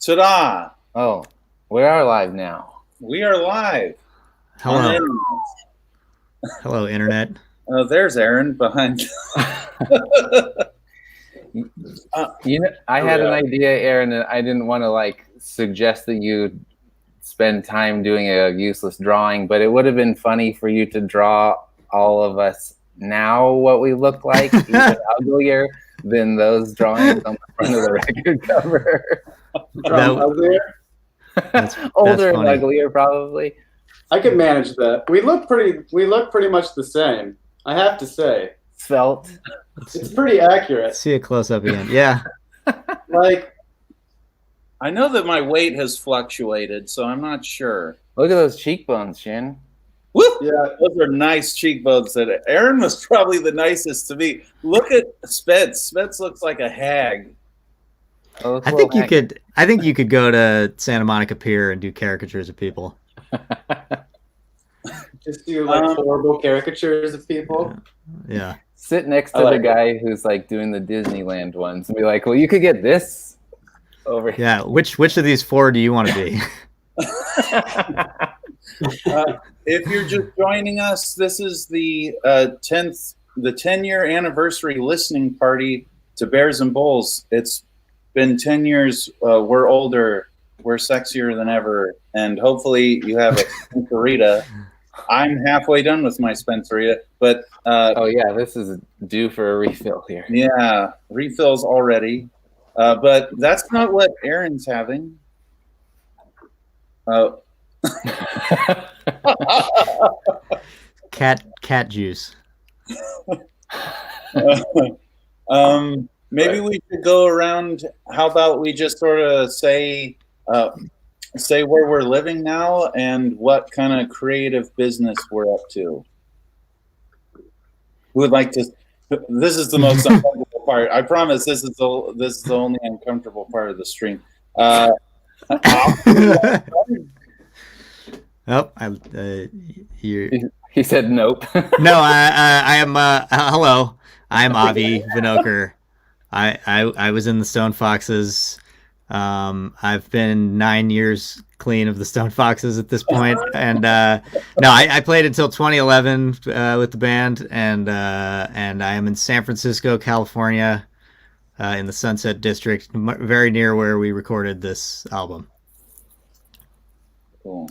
Ta-da! Oh, we are live now. We are live on the Hello. internet. Hello, Internet. There's Aaron behind. I had an idea, Aaron, and I didn't want to suggest that you spend time doing a useless drawing, but it would have been funny for you to draw all of us now what we look like, even uglier than those drawings on the front of the record cover. Uglier? Older and funny. uglier, probably. I could manage that. We look pretty much the same. I have to say, Svelte. it's pretty accurate. See a close up again. Yeah. Like, I know that my weight has fluctuated, so I'm not sure. Look at those cheekbones, Shannon. Woo! yeah, Those are nice cheekbones. That Aaron was probably the nicest to me. Look at Spence. Spence looks like a hag. Oh, I think you could go to Santa Monica Pier and do caricatures of people. just do horrible caricatures of people. Yeah. sit next to I the like guy who's doing the Disneyland ones and be like, well, you could get this over here. Yeah. Which of these four do you want to be? If you're just joining us, this is the 10-year anniversary listening party to Bears and Bulls. It's been 10 years. We're older. We're sexier than ever. And hopefully you have a Spencerita. I'm halfway done with my Spencerita, but Oh, yeah, this is due for a refill here. yeah, refills already. But that's not what Aaron's having. Cat juice. Maybe we should go around. How about we just sort of say where we're living now and what kind of creative business we're up to. Who would like to? This is the most uncomfortable part. I promise. This is the only uncomfortable part of the stream. Oh, He said nope. No, I am. Hello, I'm Avi Vinokur. I was in the Stone Foxes. I've been 9 years clean of the Stone Foxes at this point, and no, I played until 2011 with the band, and I am in San Francisco, California, in the Sunset District, very near where we recorded this album. Cool.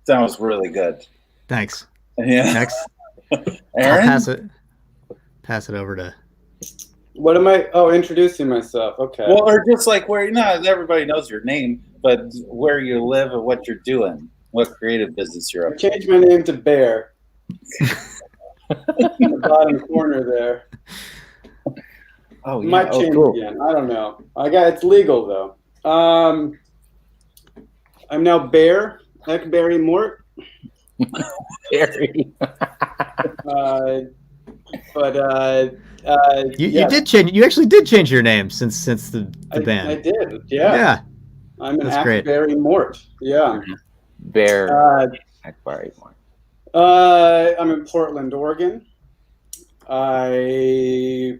That was really good. Thanks. Yeah. Next, Aaron? I'll pass it over to. What am I? Oh, introducing myself. Okay. Well, or just where not everybody knows your name, but where you live and what you're doing, what creative business you're I up to. changed my name to Bear. In the bottom corner there. Oh, yeah. Might change Cool. again. I don't know. It's legal though. I'm now Bear Ekberry Mort. Harry. You did change. You actually did change your name since the band. I did. Yeah. Yeah. I'm an That's great. Ekberry Mort. Yeah. Bear. Akbari. I'm in Portland, Oregon. I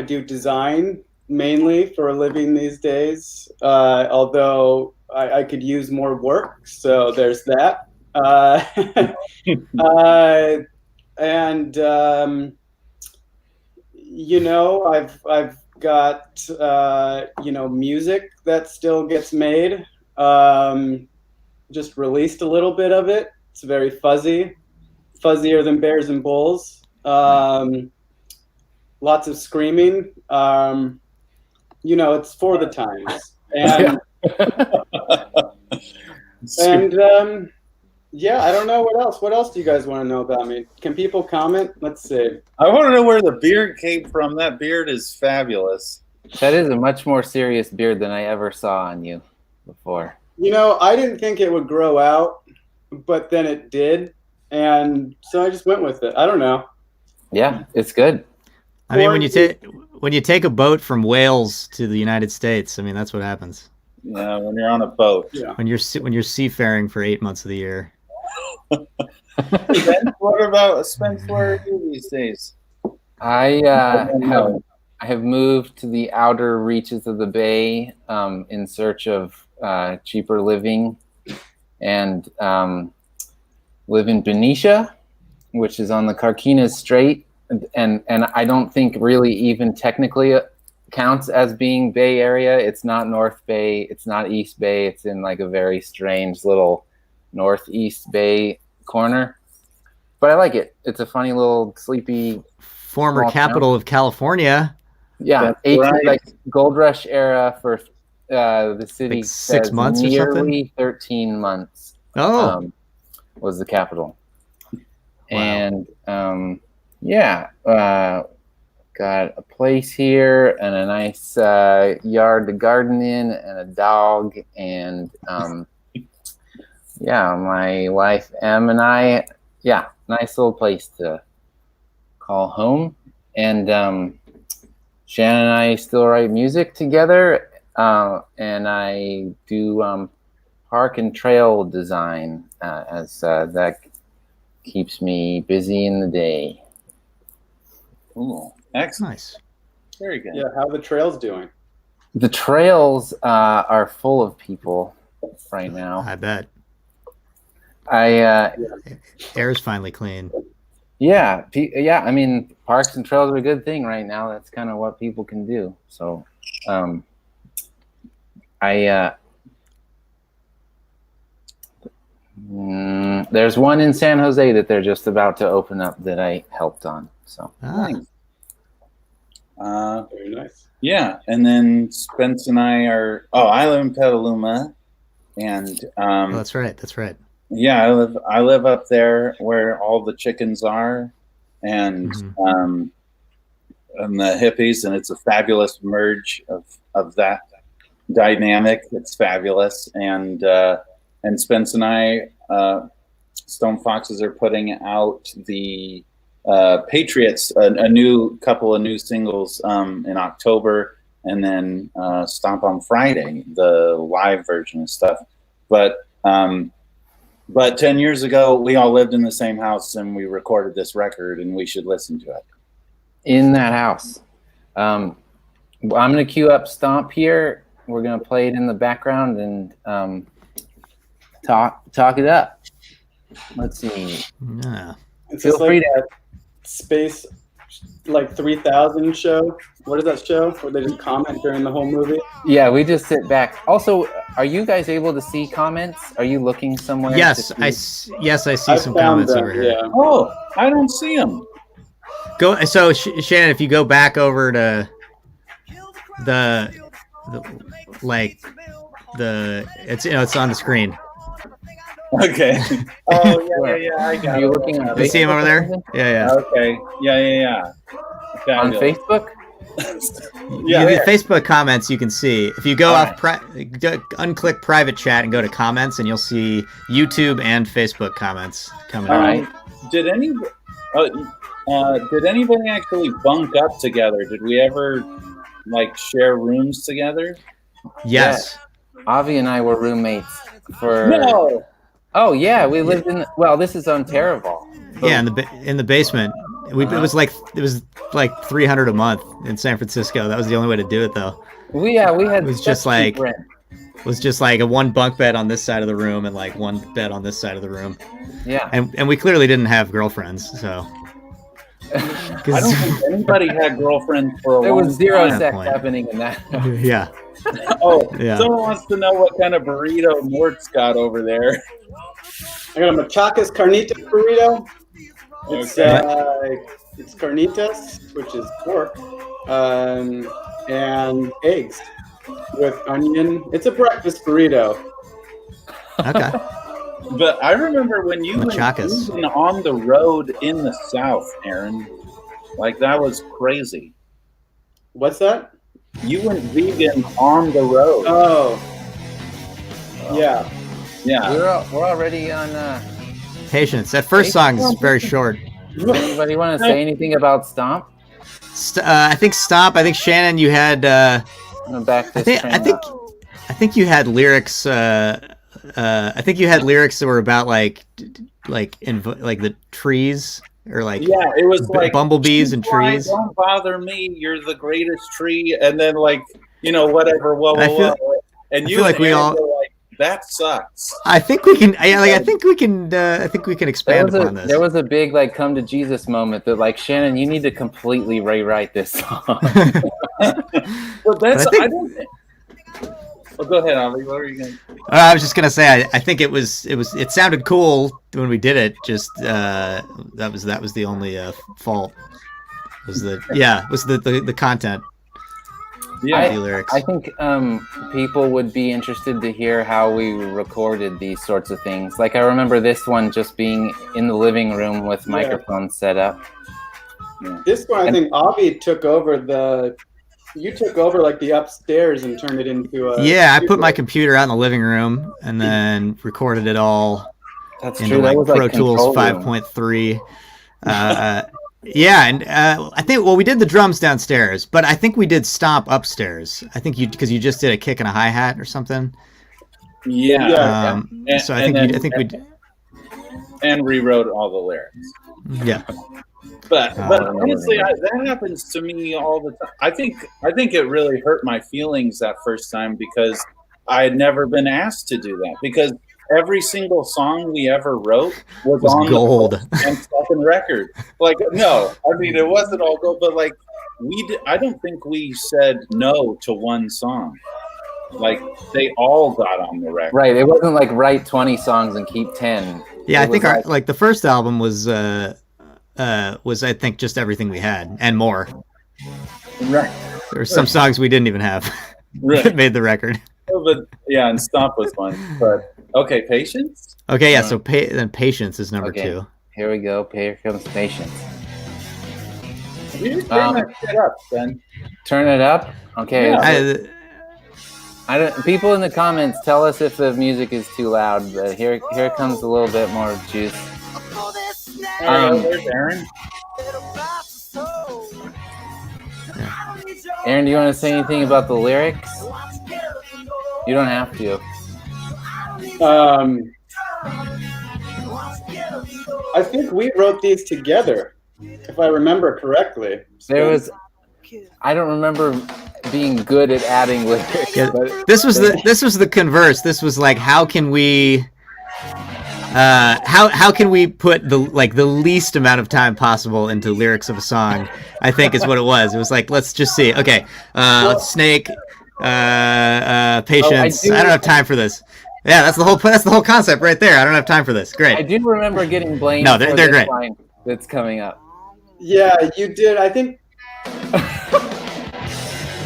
do design mainly for a living these days, although I could use more work, so there's that. And I've got music that still gets made. Just released a little bit of it. It's very fuzzier than Bears and Bulls. Lots of screaming. It's for the times. And yeah, I don't know what else. What else do you guys want to know about me? Can people comment? Let's see. I want to know where the beard came from. That beard is fabulous. That is a much more serious beard than I ever saw on you before. I didn't think it would grow out, but then it did, and so I just went with it. I don't know. Yeah, it's good. I mean, when you take a boat from Wales to the United States, I mean that's what happens. Yeah, when you're on a boat. Yeah. When you're seafaring for 8 months of the year. Spence, what about Spence? Where are you these days? I I have moved to the outer reaches of the Bay in search of cheaper living, and live in Benicia, which is on the Carquinez Strait, and I don't think really even technically counts as being Bay Area. It's not North Bay, it's not East Bay. It's in like a very strange little Northeast Bay corner. But I like it. It's a funny little sleepy Former capital of California. Yeah, 18, like Gold Rush era for the city. Like 6 months or something? Nearly 13 months. Was the capital. Wow. And got a place here and a nice yard to garden in and a dog and my wife Em and I, nice little place to call home. And Shannon and I still write music together, and I do park and trail design as that keeps me busy in the day. Cool. Excellent. Nice. Very good. Yeah, how are the trails doing? The trails are full of people right now. I bet. Air's finally clean. Yeah. I mean, parks and trails are a good thing right now. That's kind of what people can do. So, there's one in San Jose that they're just about to open up that I helped on. So nice. Very nice. Yeah, and then Spence and I are. Oh, I live in Petaluma, and that's right. That's right. Yeah, I live up there where all the chickens are, and and the hippies, and it's a fabulous merge of that dynamic. It's fabulous, and Spence and I, Stone Foxes, are putting out the Patriots, a new couple of new singles in October, and then Stomp on Friday, the live version and stuff. But 10 years ago, we all lived in the same house and we recorded this record, and we should listen to it. In that house. I'm going to cue up Stomp here. We're going to play it in the background and talk it up. Let's see. Yeah. Feel free to Space like 3000 show. What is that show where they just comment during the whole movie? Yeah, we just sit back. Also, are you guys able to see comments? Are you looking somewhere? Yes, I see some comments over here. Yeah. Oh, I don't see them. Go. So Shannon, if you go back over to it's on the screen. Okay. Oh yeah. I got it. You looking at You see him over there? Yeah. Okay. Yeah. On Facebook? The Facebook comments you can see. If you go unclick private chat and go to comments, and you'll see YouTube and Facebook comments coming up. All right. Did anybody actually bunk up together? Did we ever share rooms together? Yes. Yeah. Avi and I were roommates for. No. Oh yeah, we lived in. Well, this is on Terraval. Yeah, in the basement. It was like 300 a month in San Francisco. That was the only way to do it, though. We had. It was just like a one bunk bed on this side of the room and like one bed on this side of the room. Yeah. And we clearly didn't have girlfriends, so. I don't think anybody had girlfriends for a long time. There was zero sex happening in that. Yeah. Someone wants to know what kind of burrito Mort's got over there. I got a Machaca's Carnitas burrito. It's carnitas, which is pork, and eggs with onion. It's a breakfast burrito. Okay. But I remember when you went on the road in the South, Aaron. That was crazy. What's that? You went vegan on the road. Oh. Yeah. We're already on. Patience. That first song is very short. Anybody want to say anything about Stomp? I think Stomp. I think Shannon, you had. I think you had lyrics. I think you had lyrics that were about like the trees or like yeah, it was like bumblebees and "Fly, trees. don't bother me. You're the greatest tree," and then like whatever. Whoa, And I whoa, feel whoa. And I you feel and like we Aaron all. were like, "That sucks." I think we can. Yeah, like I think we can. I think we can expand upon this. There was a big like come to Jesus moment that like Shannon, you need to completely rewrite this song. But that's I think- I don't think. Well, go ahead, Avi. What are you going? I was just gonna say. I think it sounded cool when we did it. Just that was the only fault. Was the content. Yeah, the lyrics. I think people would be interested to hear how we recorded these sorts of things. Like I remember this one just being in the living room with microphones set up. This one, I think Avi took over you took over like the upstairs and turned it into a. Yeah, I put my computer out in the living room and then recorded it all. That's into true. like That was Pro like Tools control room. 5.3. Yeah, and I think we did the drums downstairs, but I think we did stomp upstairs. I think because you just did a kick and a hi hat or something. yeah. So I think we did. And rewrote all the lyrics. Yeah. But honestly, that happens to me all the time. I think it really hurt my feelings that first time because I had never been asked to do that because every single song we ever wrote was on gold. The and second record. Like no, I mean it wasn't all gold, but like I don't think we said no to one song. Like they all got on the record. Right. It wasn't like write 20 songs and keep 10. Yeah, I think like the first album was I think just everything we had and more. Right. There were some songs we didn't even have that made the record. But yeah, and Stomp was one. But okay, Patience? Okay, yeah, so then Patience is number 2. Here we go. Here comes Patience. You just turn that shit up, Ben. Turn it up? Okay. Yeah. I don't. People in the comments tell us if the music is too loud. But here comes a little bit more juice. There's Aaron. Aaron, do you want to say anything about the lyrics? You don't have to. I think we wrote these together, if I remember correctly. I don't remember being good at adding lyrics. Yeah, this was the converse. This was like, how can we put the least amount of time possible into lyrics of a song? I think is what it was. It was like, let's just see. Okay, Snake, Patience. I don't have time for this. Yeah, that's the whole concept right there. I don't have time for this. Great. I do remember getting blamed. No, they're great. Line that's coming up. Yeah, you did. I think.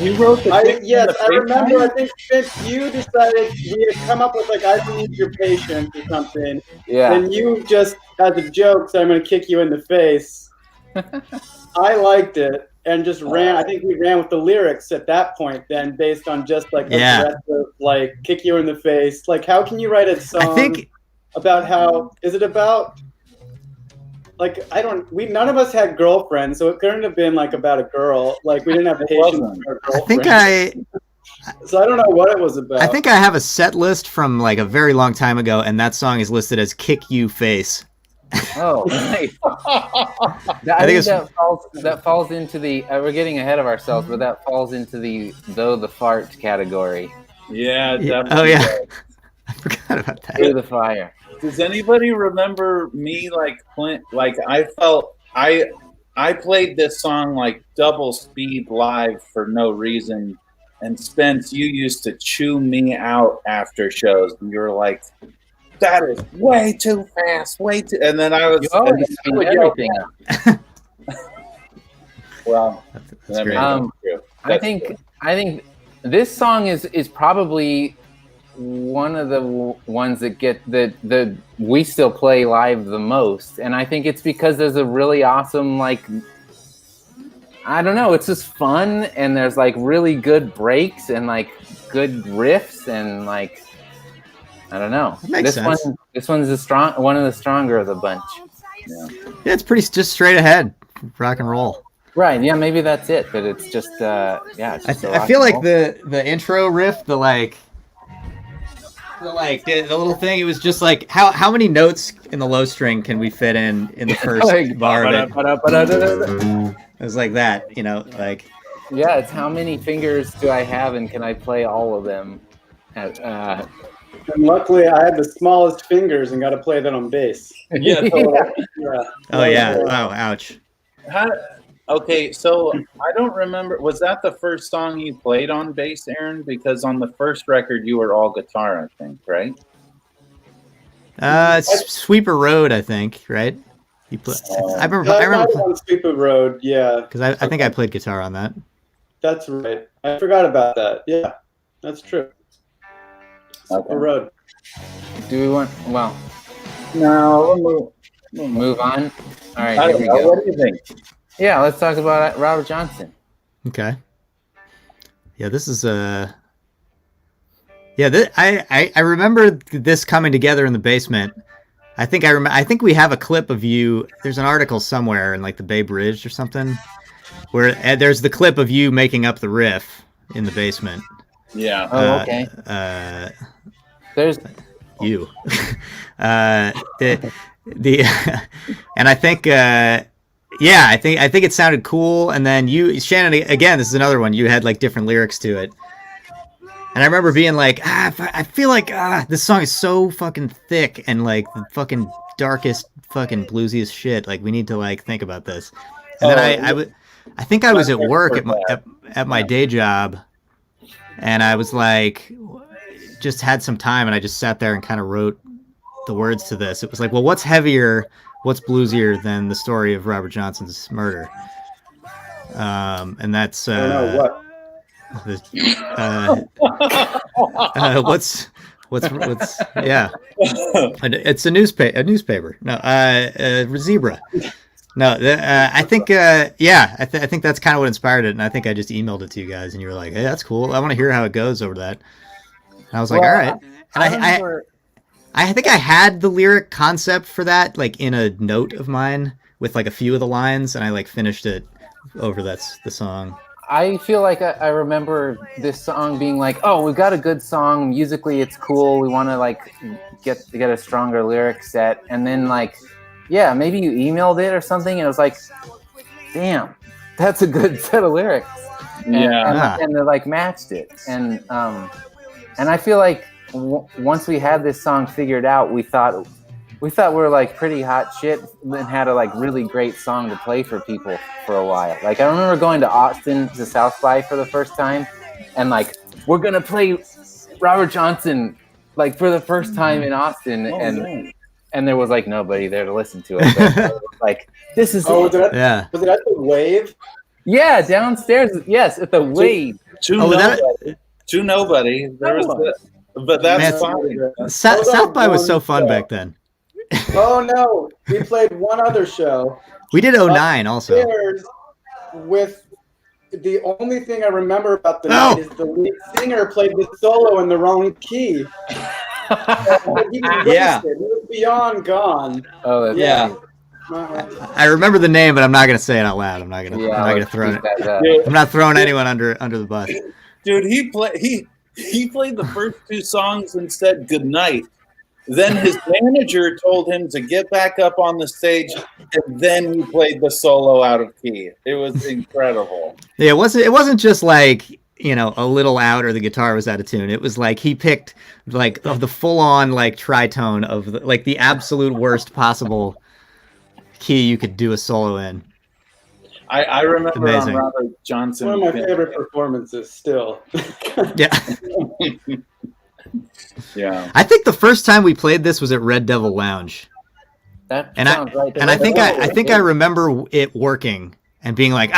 You wrote the yes, I remember. I think Spence, you decided we had come up with like, I need your patience or something. Yeah. And you just, as a joke, said, I'm going to kick you in the face. I liked it and just ran. I think we ran with the lyrics at that point then, based on just like aggressive, like kick you in the face. Like, how can you write a song about how? Is it about? Like none of us had girlfriends, so it couldn't have been like about a girl. Like we didn't have patience for a girlfriend. So I don't know what it was about. I think I have a set list from like a very long time ago, and that song is listed as "Kick You Face." Oh, nice. I think that falls into the. We're getting ahead of ourselves, but that falls into the the fart category. Yeah. Oh yeah. I forgot about that. Through the fire. Does anybody remember me like I felt I played this song like double speed live for no reason, and Spence, you used to chew me out after shows, and you were like, "That is way too fast, way too," and then I was you always speed everything up. Well, that's great. I think this song is probably one of the ones that we still play live the most, and I think it's because there's a really awesome, like, I don't know, it's just fun, and there's like really good breaks and like good riffs, and like, I don't know. This one's one of the stronger of the bunch. Yeah, it's pretty just straight ahead rock and roll. Right, yeah, maybe that's it, but it's just it's just I feel like the intro riff, the like like the little thing. It was just like how many notes in the low string can we fit in the first Like, bar of it? ba-da-ba-da-ba-da-ba-da. It was like that, like. Yeah, it's how many fingers do I have and can I play all of them? And luckily, I had the smallest fingers and got to play that on bass. Yeah. Yeah. Oh yeah. Oh, ouch. Okay, so I don't remember. Was that the first song you played on bass, Aaron? Because on the first record, you were all guitar, I think, right? Sweeper Road, I think, right? I remember on Sweeper Road, yeah. Because I think I played guitar on that. That's right. I forgot about that. Yeah, that's true. Sweeper Road. Do we want? Well, No, we'll move on. All right, here we go. What do you think? Yeah, let's talk about Robert Johnson. Okay. Yeah, this is Yeah, I remember this coming together in the basement. I think we have a clip of you. There's an article somewhere in like the Bay Bridge or something, where there's the clip of you making up the riff in the basement. Yeah. Oh, okay. There's you. the and I think. Yeah, I think it sounded cool, and then you, Shannon, again, this is another one. You had like different lyrics to it, and I remember being like, I feel like this song is so fucking thick and like the fucking darkest, fucking bluesiest shit. Like we need to like think about this. And then I think I was at work at my day job, and I was like, just had some time, and I just sat there and kind of wrote the words to this. It was like, well, what's heavier? What's bluesier than the story of Robert Johnson's murder? And that's what? What's yeah? It's a newspaper. No, Zebra. No, I think yeah, I think that's kind of what inspired it, and I think I just emailed it to you guys, and you were like, "Hey, that's cool. I want to hear how it goes over that." And I was like, "All right." And I think I had the lyric concept for that, like in a note of mine with like a few of the lines, and I like finished it over the song. I feel like I remember this song being like, oh, we've got a good song. Musically, it's cool. We want to like get a stronger lyric set. And then like, yeah, maybe you emailed it or something. And it was like, damn, that's a good set of lyrics. And they like matched it. And I feel like once we had this song figured out, we thought we were like pretty hot shit and had a like really great song to play for people for a while. Like I remember going to Austin to South by for the first time, and like we're gonna play Robert Johnson like for the first time in Austin, and there was like nobody there to listen to it. But, like this is was it at the Wave? Yeah, downstairs. Yes, at the Wave. To nobody. There was. But that's fine. South by was so fun back then. Oh no, we played one other show. We did 09 also. With the only thing I remember about the night is the lead singer played the solo in the wrong key. He was beyond gone. Oh, that's I remember the name, but I'm not gonna say it out loud. I'm not gonna throw it. I'm not throwing anyone under the bus. Dude, he played the first two songs and said goodnight. Then his manager told him to get back up on the stage, and then he played the solo out of key. It was incredible. Yeah, it wasn't just like, a little out or the guitar was out of tune. It was like he picked like of the full on like tritone of the absolute worst possible key you could do a solo in. I remember on Robert Johnson. One of my favorite performances still. Yeah. Yeah. I think the first time we played this was at Red Devil Lounge. That sounds right. And I think I remember it working and being like,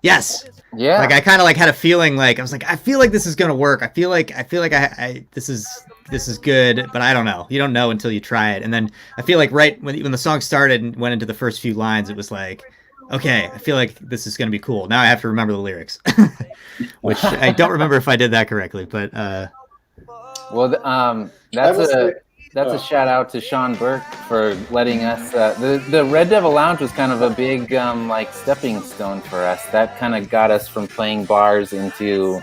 yes. Yeah. Like I kind of like had a feeling like I was like, I feel like this is gonna work. I feel like I this is good, but I don't know. You don't know until you try it. And then I feel like right when the song started and went into the first few lines, it was like, okay, I feel like this is gonna be cool. Now I have to remember the lyrics, which I don't remember if I did that correctly, but. Well, that's a shout out to Sean Burke for letting us. The Red Devil Lounge was kind of a big like stepping stone for us. That kind of got us from playing bars into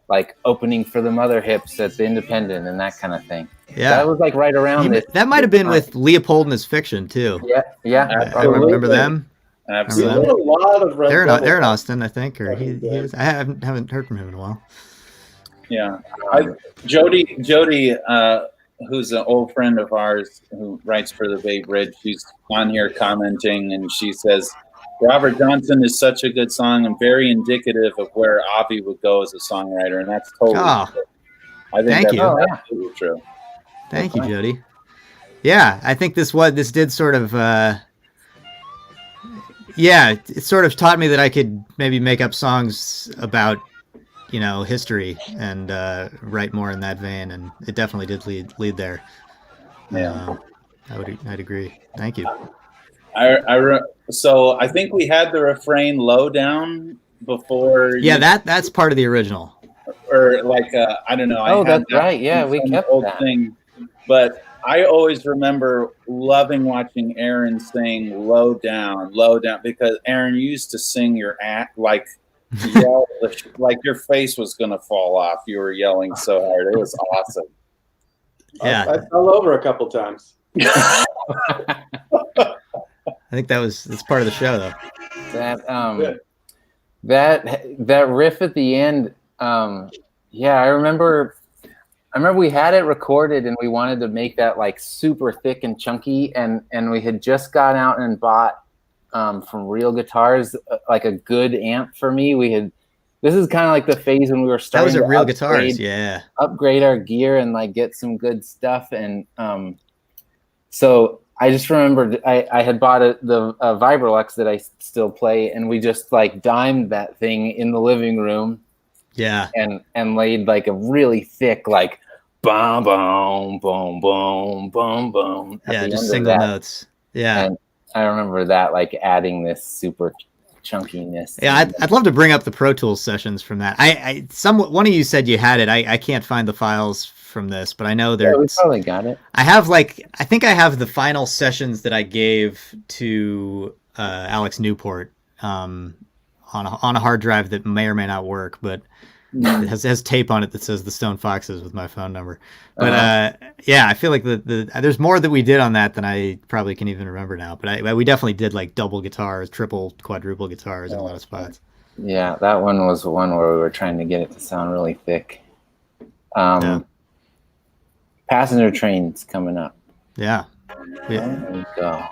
like opening for the Mother Hips at the Independent and that kind of thing. Yeah, that was like right around this. That might have been with Leopold and His Fiction too. Yeah. I remember them. Absolutely. A lot of Red Devil. They're in Austin, I think, or he is. I haven't heard from him in a while. Yeah, Jody, who's an old friend of ours who writes for the Bay Bridge, she's on here commenting, and she says, Robert Johnson is such a good song and very indicative of where Avi would go as a songwriter, and that's totally true. I think that's absolutely true. Thank you, Jody. Yeah, I think this did sort of, it sort of taught me that I could maybe make up songs about, history and write more in that vein, and it definitely did lead there. Yeah, I'd agree. Thank you. So I think we had the refrain "low down" before. Yeah, that's part of the original. Or like I don't know. Oh, that's right. Yeah, we kept old that thing, but I always remember loving watching Aaron sing "low down," because Aaron used to sing your act like. Yell, like your face was gonna fall off. You were yelling so hard. It was awesome. Yeah, I fell over a couple times. I think it's part of the show though. That riff at the end. I remember we had it recorded and we wanted to make that like super thick and chunky, and we had just gone out and bought. From Real Guitars, like a good amp for me. This is kind of like the phase when we were starting. That was at Real Guitars, yeah. Upgrade our gear and like get some good stuff, and so I just remembered I had bought the Vibrolux that I still play, and we just like dimed that thing in the living room, yeah, and laid like a really thick like boom boom boom boom boom boom. Yeah, just single notes. Yeah. And I remember that, like adding this super chunkiness. Yeah, I'd love to bring up the Pro Tools sessions from that. One of you said you had it. I can't find the files from this, but I know we probably got it. I think I have the final sessions that I gave to Alex Newport on a hard drive that may or may not work, but it has tape on it that says the Stone Foxes with my phone number. But I feel like there's more that we did on that than I probably can even remember now. But we definitely did like double guitars, triple, quadruple guitars in a lot of spots. Yeah, that one was the one where we were trying to get it to sound really thick. Passenger Train's coming up. Yeah. There we go.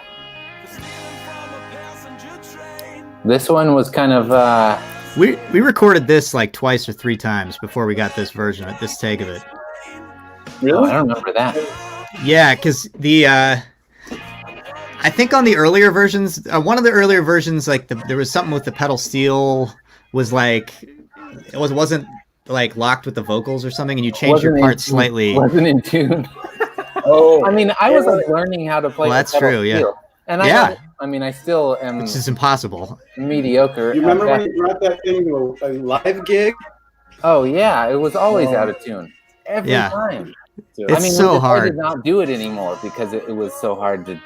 This one was kind of... We recorded this like twice or three times before we got this version, this take of it. Really? Oh, I don't remember that. Yeah, because I think on the earlier versions, one of the earlier versions, like there was something with the pedal steel was like it wasn't like locked with the vocals or something, and you changed your parts slightly. Wasn't in tune. Oh, I mean, I was like learning how to play. Well, that's true. Yeah. Steel. And I still am. Which is impossible. Mediocre. You remember when you brought that thing to a live gig? Oh yeah, it was always out of tune every time. It's so hard. I did not do it anymore because it was so hard to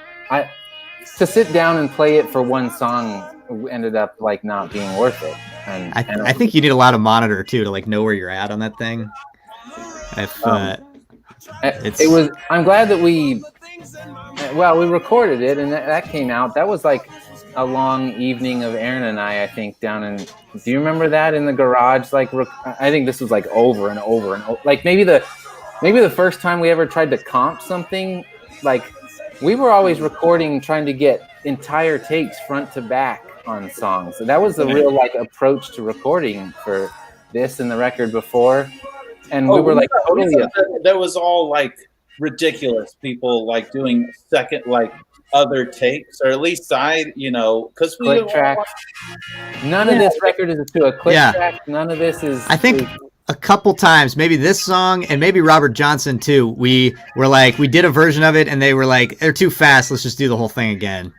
sit down and play it for one song ended up like not being worth it. And I think you need a lot of monitor too to like know where you're at on that thing. I'm glad that we recorded it and that came out. That was like a long evening of Aaron and I think down in, do you remember that in the garage? Like, I think this was like over and over and over. Like maybe the first time we ever tried to comp something, like we were always recording, trying to get entire takes front to back on songs. So that was the real like approach to recording for this and the record before. And we were like, that was all like ridiculous. People like doing second, like other takes, or at least because we click track. None of this record is to a click track. None of this is. I think a couple times, maybe this song and maybe Robert Johnson too. We were like, we did a version of it, and they were like, they're too fast. Let's just do the whole thing again,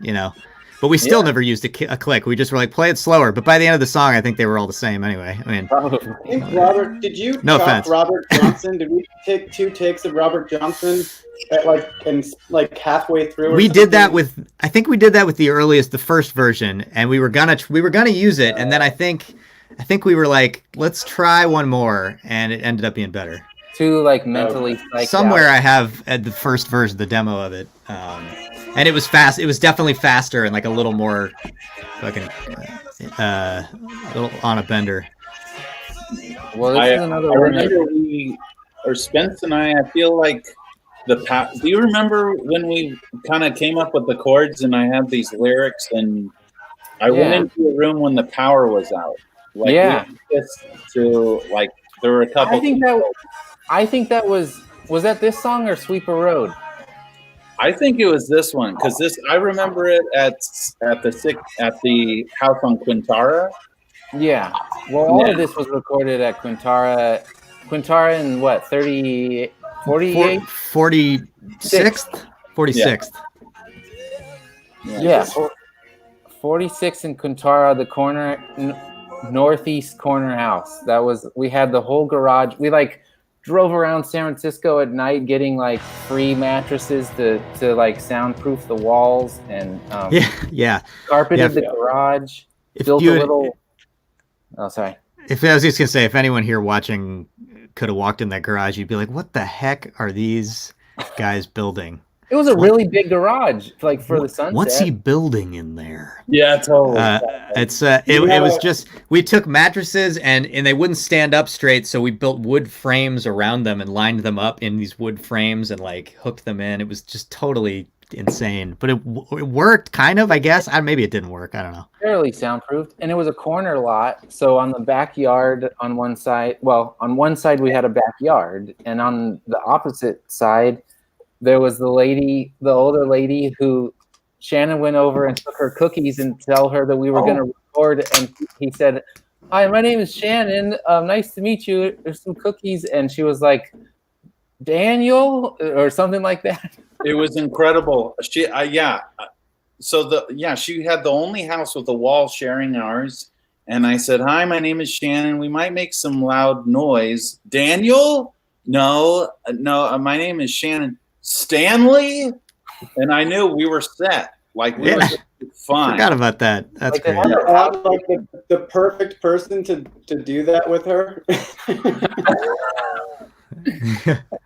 But we still never used a click. We just were like, play it slower. But by the end of the song, I think they were all the same anyway. I mean, Robert, did you chop Robert Johnson? Did we take 2 takes of Robert Johnson at halfway through? We did that with. I think we did that with the first version, and we were gonna use it, and then I think I think we were like, let's try one more, and it ended up being better. Too like mentally psyched Somewhere out. I have the first version, the demo of it, and it was fast. It was definitely faster and like a little more fucking a little on a bender. Well, this is another I one that remember Spence and I feel like do you remember when we kind of came up with the chords and I had these lyrics and I went into a room when the power was out. Like, yeah. There were a couple. I think that was that this song or Sweep a Road? I think it was this one because I remember it at the house on Quintara. Yeah. Well, all of this was recorded at Quintara. Quintara in what, 48? 46th? 46th. Yeah. 46 in Quintara, the corner, northeast corner house. We had the whole garage. We like drove around San Francisco at night getting like free mattresses to like soundproof the walls and carpeted the garage. Built a little. Oh, sorry. If I was just gonna say, if anyone here watching could have walked in that garage, you'd be like, "What the heck are these guys building?" It was a really big garage, like for the sunset. What's he building in there? Yeah, totally. It was just we took mattresses and they wouldn't stand up straight, so we built wood frames around them and lined them up in these wood frames and like hooked them in. It was just totally insane, but it worked kind of, I guess. Maybe it didn't work. I don't know. Fairly soundproofed, and it was a corner lot. So on the backyard, on one side we had a backyard, and on the opposite side, there was the older lady who Shannon went over and took her cookies and tell her that we were going to record. And he said, "Hi, my name is Shannon. Nice to meet you. There's some cookies." And she was like, "Daniel," or something like that. It was incredible. She had the only house with a wall sharing ours. And I said, "Hi, my name is Shannon. We might make some loud noise." "Daniel? No, my name is Shannon." "Stanley?" And I knew we were set. Like we were fine. Forgot about that. That's great. Like the perfect person to do that with her.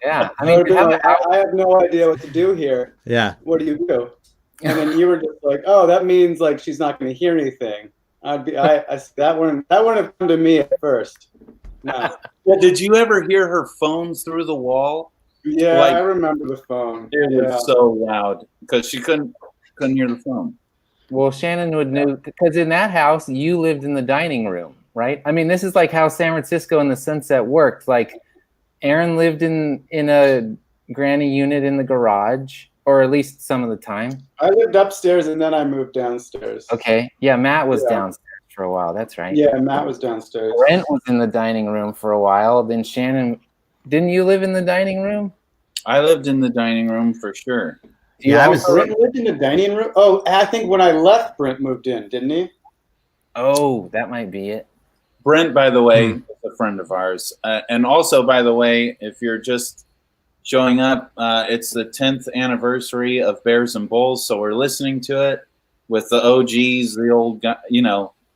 Yeah, I mean, I have no idea what to do here. Yeah. What do you do? And then you were just like, "Oh, that means like she's not going to hear anything." That wouldn't have come to me at first. No. Well, did you ever hear her phones through the wall? Yeah, I remember the phone. It was so loud because she couldn't hear the phone. Well, Shannon would know because in that house you lived in the dining room, right? I mean, this is like how San Francisco and the Sunset worked. Like, Aaron lived in a granny unit in the garage, or at least some of the time. I lived upstairs and then I moved downstairs. Okay. Yeah, Matt was downstairs for a while. That's right. Yeah, Matt was downstairs. Brent was in the dining room for a while. Then Shannon, didn't you live in the dining room? I lived in the dining room for sure. Brent lived in the dining room? Oh, I think when I left, Brent moved in, didn't he? Oh, that might be it. Brent, by the way, is a friend of ours. And also, by the way, if you're just showing up, it's the 10th anniversary of Bears and Bulls. So we're listening to it with the OGs, the old guy,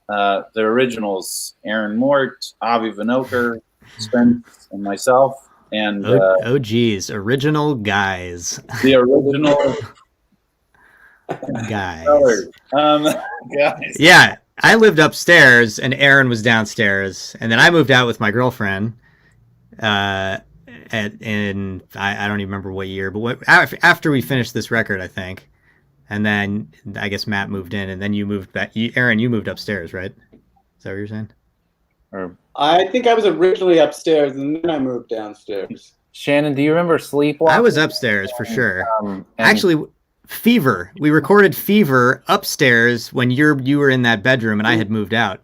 the originals, Aaron Mort, Avi Vinokur, Spence, and myself. And OGs, original guys. The original guys. Guys. Yeah. I lived upstairs and Aaron was downstairs, and then I moved out with my girlfriend. I don't even remember what year, but after we finished this record, I think, and then I guess Matt moved in, and then you moved back. Aaron, you moved upstairs, right? Is that what you're saying? Or I think I was originally upstairs, and then I moved downstairs. Shannon, do you remember Sleepwalk? I was upstairs for sure. Actually. Fever. We recorded Fever upstairs when you were in that bedroom and I had moved out.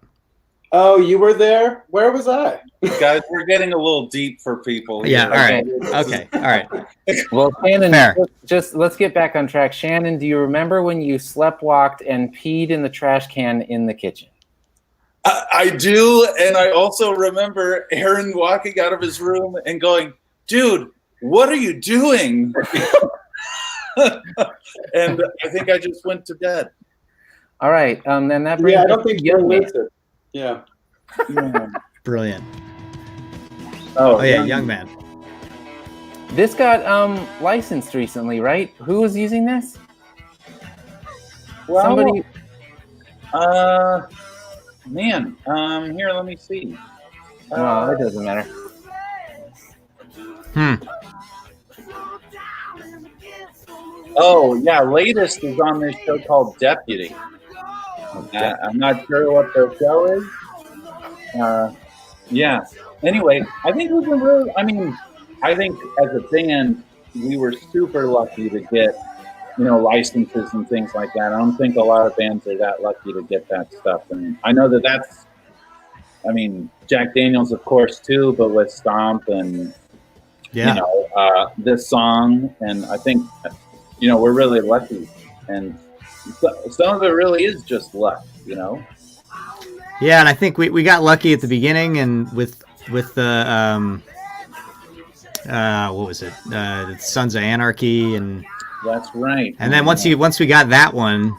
Oh, you were there? Where was I? Guys, we're getting a little deep for people. Yeah, all right. Okay, all right. Well, Shannon, let's get back on track. Shannon, do you remember when you sleptwalked and peed in the trash can in the kitchen? I do, and I also remember Aaron walking out of his room and going, "Dude, what are you doing?" And I think I just went to bed. All right. Then that brings I don't think you listened. Yeah. Yeah. Brilliant. Oh yeah, Young Man. This got licensed recently, right? Who was using this? Well, Somebody. Man. Here, let me see. Oh, it doesn't matter. Oh yeah, latest is on this show called Deputy. I'm not sure what the show is. Yeah. Anyway, I think we've been really. I mean, I think as a band, we were super lucky to get, licenses and things like that. I don't think a lot of bands are that lucky to get that stuff. And I know that that's. I mean, Jack Daniels, of course, too, but with Stomp and this song, and I think we're really lucky, and some of it really is just luck. Yeah, and I think we got lucky at the beginning, and with the what was it? The Sons of Anarchy, and that's right. And then once we got that one,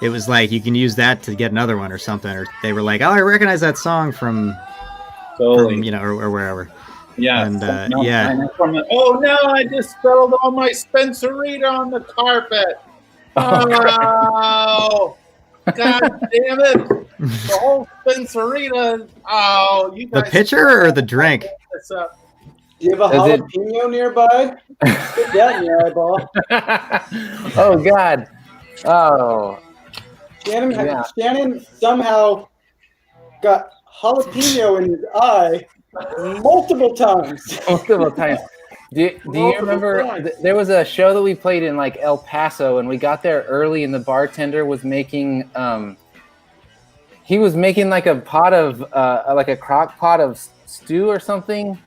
it was like you can use that to get another one or something. Or they were like, "Oh, I recognize that song from or wherever." Yeah, and oh no! I just spilled all my Spencerita on the carpet. Oh, God damn it! The whole Spencerita. Oh, you guys. The pitcher or the drink? Do you have a jalapeno nearby? Put that in your eyeball. Oh God! Oh, Shannon somehow got jalapeno in his eye multiple times. Multiple times. Do you remember there was a show that we played in like El Paso, and we got there early, and the bartender was making he was making like a pot of like a crock pot of stew or something,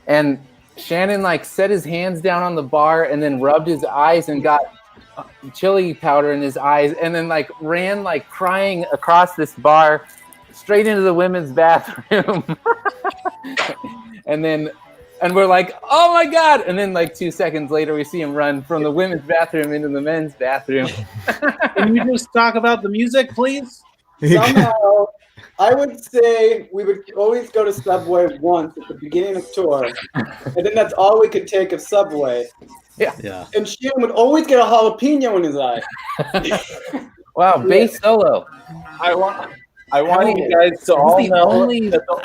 and Shannon like set his hands down on the bar and then rubbed his eyes and got chili powder in his eyes, and then like ran like crying across this bar straight into the women's bathroom. And we're like, oh my God. And then like 2 seconds later, we see him run from the women's bathroom into the men's bathroom. Can you just talk about the music, please? Somehow, I would say we would always go to Subway once at the beginning of tour. And then that's all we could take of Subway. Yeah. And Shannon would always get a jalapeno in his eye. Wow, bass solo. I want you guys to all know.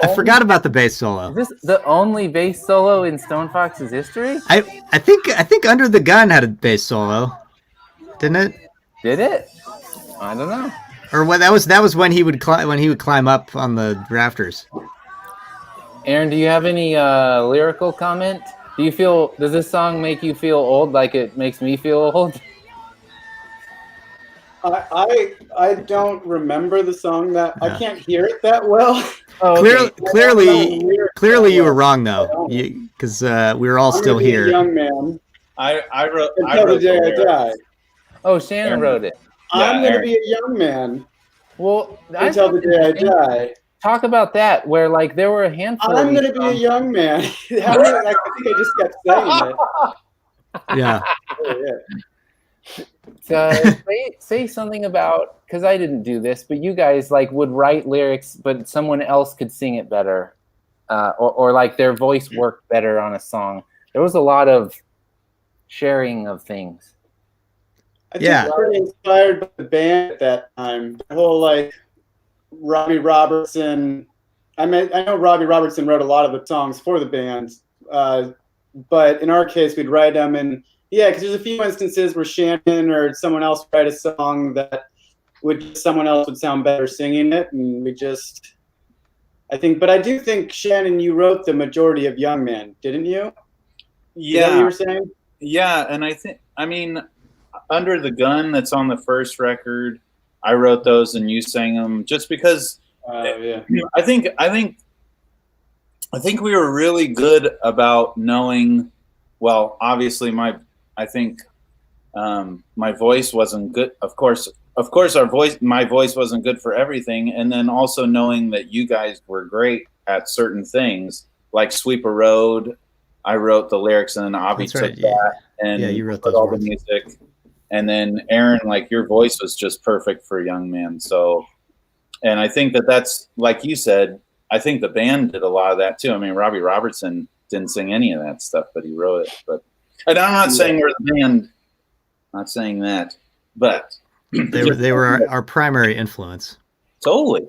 I forgot about the bass solo. Is this the only bass solo in Stone Fox's history? I think Under the Gun had a bass solo, didn't it? Did it? I don't know. Or what? That was when he would climb up on the rafters. Aaron, do you have any lyrical comment? Does this song make you feel old like it makes me feel old? I don't remember the song I can't hear it that well. Oh, okay. Clearly you were wrong though, because we were all still here. A young man. I wrote Until the day I die. Oh, Shannon wrote it. I'm going to be a young man. Well, until the day I die. Talk about that, where like there were a handful. I'm going to be a young man. I think I just kept saying it. Yeah. Say something about, because I didn't do this, but you guys like would write lyrics, but someone else could sing it better, or like their voice worked better on a song. There was a lot of sharing of things. I think I was pretty inspired by the band at that time. The whole like Robbie Robertson. I know Robbie Robertson wrote a lot of the songs for the band, but in our case, we'd write them and. Yeah, because there's a few instances where Shannon or someone else write a song that someone else would sound better singing it, and but I do think Shannon, you wrote the majority of Young Man, didn't you? Yeah. Is that what you were saying? Yeah, and Under the Gun, that's on the first record, I wrote those and you sang them just because. I think we were really good about knowing. Well, obviously my voice wasn't good. Of course, my voice wasn't good for everything. And then also knowing that you guys were great at certain things, like Sweep a Road. I wrote the lyrics and then Avi took that and you wrote all the music. And then Aaron, like your voice was just perfect for Young Man. So And I think that's like you said. I think the band did a lot of that too. I mean, Robbie Robertson didn't sing any of that stuff, but he wrote it. And I'm not saying we're the band. Not saying that, but they were our primary influence. Totally.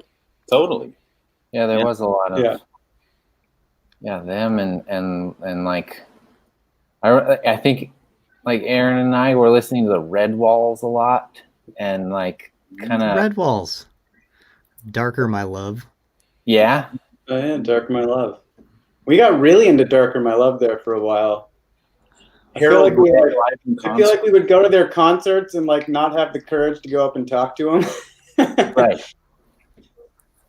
Yeah, there was a lot of them and like I think like Aaron and I were listening to the Red Walls a lot and like kind of Red Walls. Darker My Love. Yeah. Oh yeah, Darker My Love. We got really into Darker My Love there for a while. I feel like we would go to their concerts and like not have the courage to go up and talk to them. Right.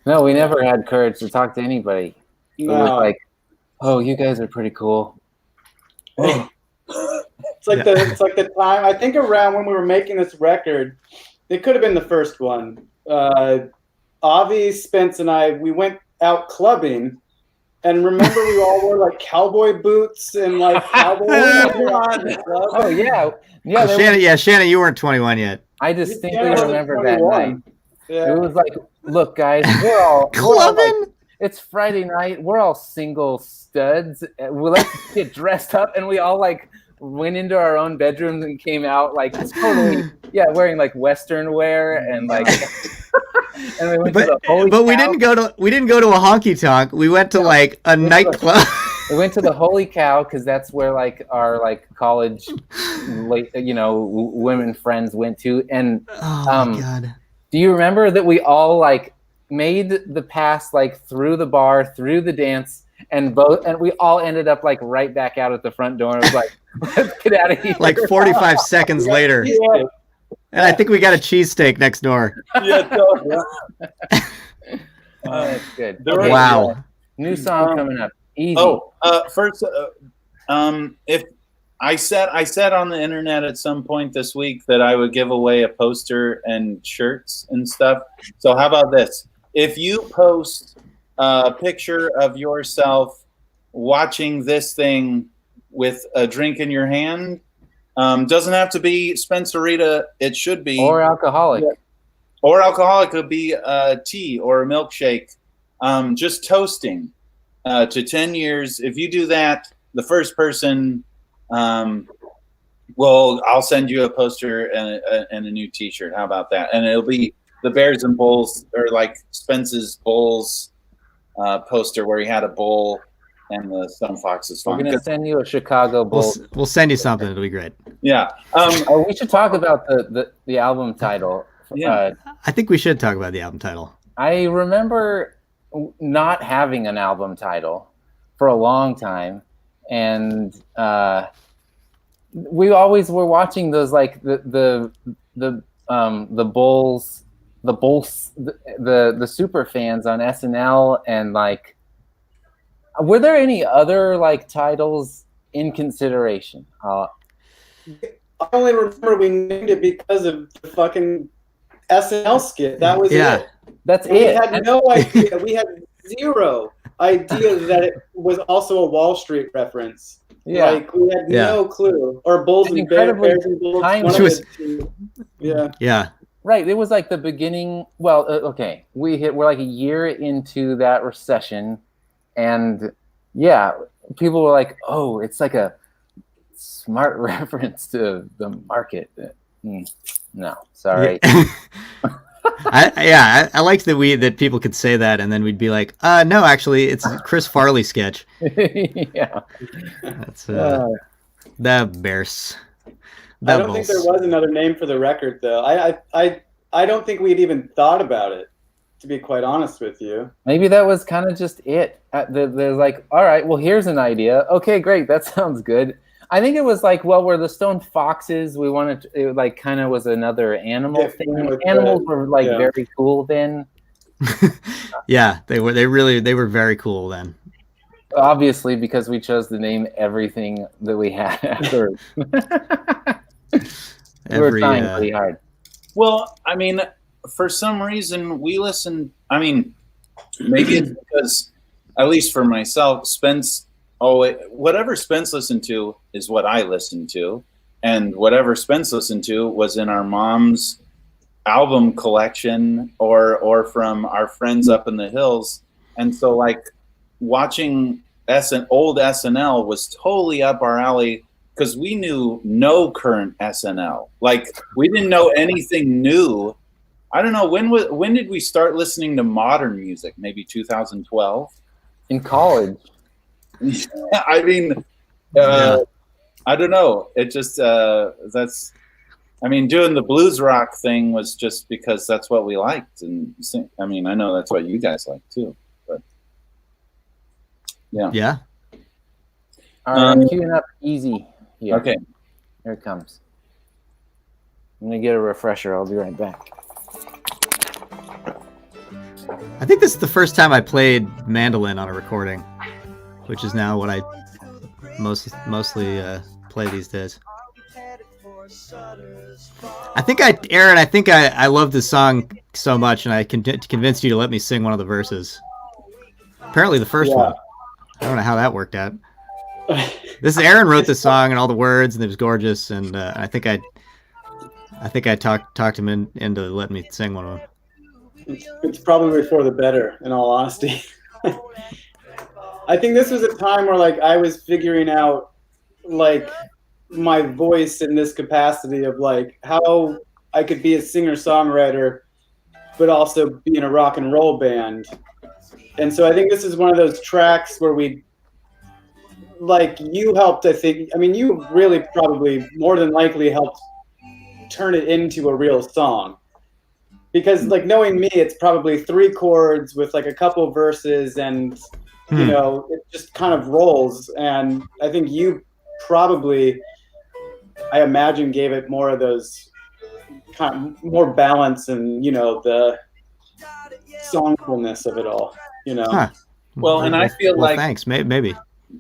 No, we never had courage to talk to anybody. No. It was like, oh, you guys are pretty cool. It's like the time, I think around when we were making this record, it could have been the first one. Avi, Spence, and I, we went out clubbing, and remember we all wore like cowboy boots and like cowboy. Oh yeah. Shannon, you weren't 21 yet. I distinctly remember that night. Yeah. It was like, look, guys, we're all clubbing. It's Friday night. We're all single studs. Let's get dressed up, and we all like went into our own bedrooms and came out like totally, wearing like Western wear and like. And we went to the Holy Cow. We didn't go to a honky tonk. We went to like a nightclub. We went to the Holy Cow because that's where like our like college, women friends went to. And my God. Do you remember that we all like made the pass like through the bar, through the dance, and we all ended up like right back out at the front door. It was like, let's get out of here. Like 45 seconds later. Yeah. And I think we got a cheesesteak next door. That's good. Wow. New song coming up. Easy. First, if I said on the internet at some point this week that I would give away a poster and shirts and stuff. So how about this? If you post a picture of yourself watching this thing with a drink in your hand, doesn't have to be Spencerita. It should be or alcoholic. Or alcoholic could be tea or a milkshake. Just toasting to 10 years. If you do that, the first person, I'll send you a poster and a new T-shirt. How about that? And it'll be the Bears and Bulls, or like Spence's Bulls poster where he had a bull and the Stone Foxes. We're gonna send you a Chicago Bulls. We'll send you something. It'll be great. Yeah. We should talk about the album title. Yeah. I think we should talk about the album title. I remember not having an album title for a long time, and we always were watching those like the Bulls, the super fans on SNL, and like, were there any other like titles in consideration? I only remember we named it because of the fucking SNL skit. That was it. That's it. We had no idea. We had zero idea that it was also a Wall Street reference. Yeah. Like we had no clue. Or Bulls and Bears and Bulls. Yeah. Right. It was like the beginning. Well, okay. We're like a year into that recession, and people were like, "Oh, it's like a smart reference to the market." No, sorry. I liked that people could say that, and then we'd be like, no, actually, it's a Chris Farley sketch. Yeah, that's the Bears. I don't think there was another name for the record, though. I don't think we'd even thought about it, to be quite honest with you. Maybe that was kind of just it. They're like, all right, well, here's an idea. Okay, great, that sounds good. I think it was like, well, we're the Stone Foxes. We wanted to, it like kind of was another animal thing. Animals were like very cool then. Yeah, they were very cool then. Obviously, because we chose to name everything that we had after. We were trying pretty hard. Well, I mean, for some reason we listened. I mean, maybe it's because, at least for myself, Spence. Whatever Spence listened to is what I listened to, and whatever Spence listened to was in our mom's album collection or from our friends up in the hills. And so like watching old SNL was totally up our alley because we knew no current SNL. Like we didn't know anything new. I don't know, when did we start listening to modern music? Maybe 2012? In college. I mean, I don't know. It just doing the blues rock thing was just because that's what we liked, and I mean, I know that's what you guys like too. But yeah. All right, I'm queuing up easy here. Okay, here it comes. I'm gonna get a refresher. I'll be right back. I think this is the first time I played mandolin on a recording, which is now what I mostly play these days. Aaron, I love this song so much, and I convinced you to let me sing one of the verses. Apparently the first one. I don't know how that worked out. Aaron wrote this song and all the words, and it was gorgeous, and I think I talked him into letting me sing one of them. It's probably for the better, in all honesty. I think this was a time where like I was figuring out like my voice in this capacity of like how I could be a singer-songwriter but also be in a rock and roll band. And so I think this is one of those tracks where we like you helped, I think, I mean you really probably more than likely helped turn it into a real song. Because like knowing me, it's probably 3 chords with like a couple verses and you know, it just kind of rolls. And I think you probably, I imagine, gave it more of those kind of more balance and, you know, the songfulness of it all, you know? Huh. Well, and I feel like thanks, maybe.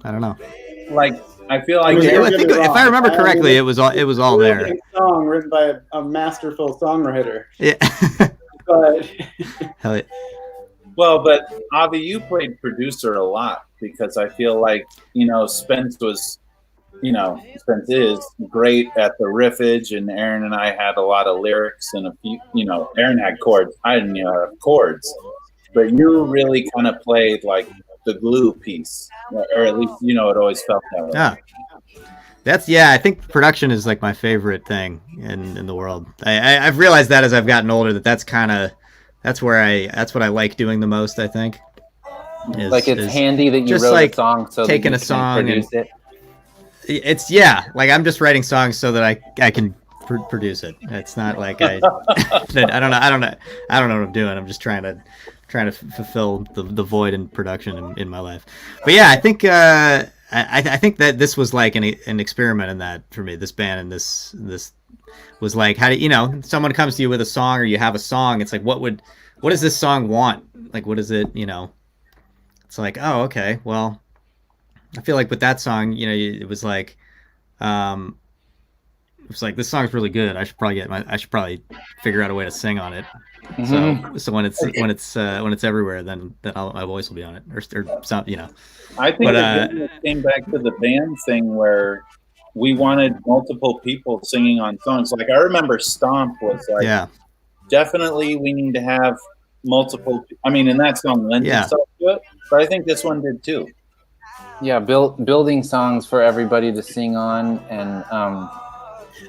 I don't know. Like I feel like I think if I remember correctly, it was all there. Song written by a masterful songwriter. Yeah. But Hell yeah. Well, but Avi, you played producer a lot because I feel like, you know, Spence is great at the riffage, and Aaron and I had a lot of lyrics and a few, you know, Aaron had chords. I didn't have chords, but you really kind of played like the glue piece, or at least, you know, it always felt that way. Yeah. I think production is like my favorite thing in the world. I've realized that as I've gotten older, that's what I like doing the most. I think. It's handy that you just wrote like a song so taking that you a song can produce it. It's like I'm just writing songs so that I can produce it. It's not like I don't know what I'm doing. I'm just trying to fulfill the void in production in my life. But yeah, I think I think that this was like an experiment in that for me. This band and this was like, how do you know, someone comes to you with a song or you have a song, it's like what does this song want? Like what is it, you know? It's like, oh, okay, well, I feel like with that song, you know, it was like this song's really good. I should probably figure out a way to sing on it. Mm-hmm. So when it's everywhere, then my voice will be on it or something, you know. I think it came back to the band thing where we wanted multiple people singing on songs. Like I remember Stomp was like, definitely we need to have multiple. I mean, and that song lent itself to it, but I think this one did too. Yeah, building songs for everybody to sing on, and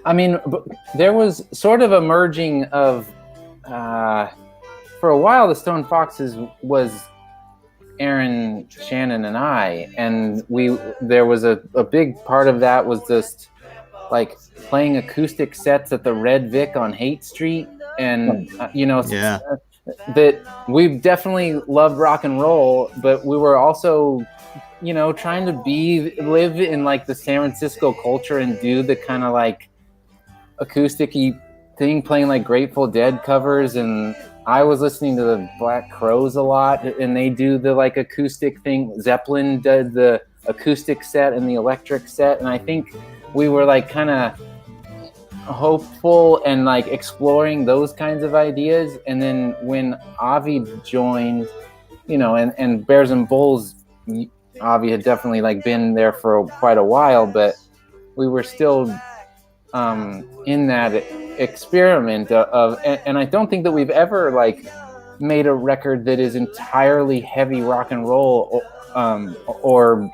I mean, there was sort of a merging of. For a while, the Stone Foxes was Aaron, Shannon, and I, and there was a big part of that was just like playing acoustic sets at the Red Vic on Haight Street, and you know, that we definitely loved rock and roll, but we were also, you know, trying to live in like the San Francisco culture and do the kind of like acoustic-y thing, playing like Grateful Dead covers. And I was listening to the Black Crowes a lot, and they do the like acoustic thing. Zeppelin did the acoustic set and the electric set, and I think we were like kind of hopeful and like exploring those kinds of ideas. And then when Avi joined, you know, and Bears and Bulls, Avi had definitely like been there for quite a while, but we were still in that experiment of and I don't think that we've ever like made a record that is entirely heavy rock and roll or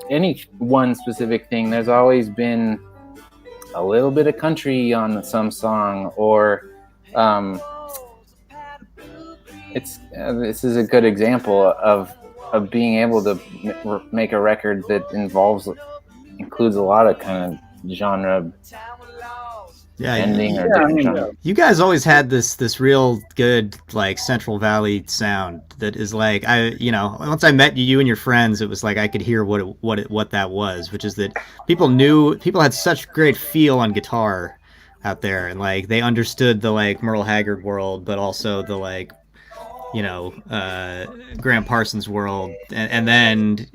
any one specific thing. There's always been a little bit of country on some song, or this is a good example of being able to make a record that includes a lot of kind of genre ending. You guys always had this real good like Central Valley sound that is like once I met you and your friends, it was like I could hear what that was, which is that people had such great feel on guitar out there, and like they understood the like Merle Haggard world, but also the like Graham Parsons world, and then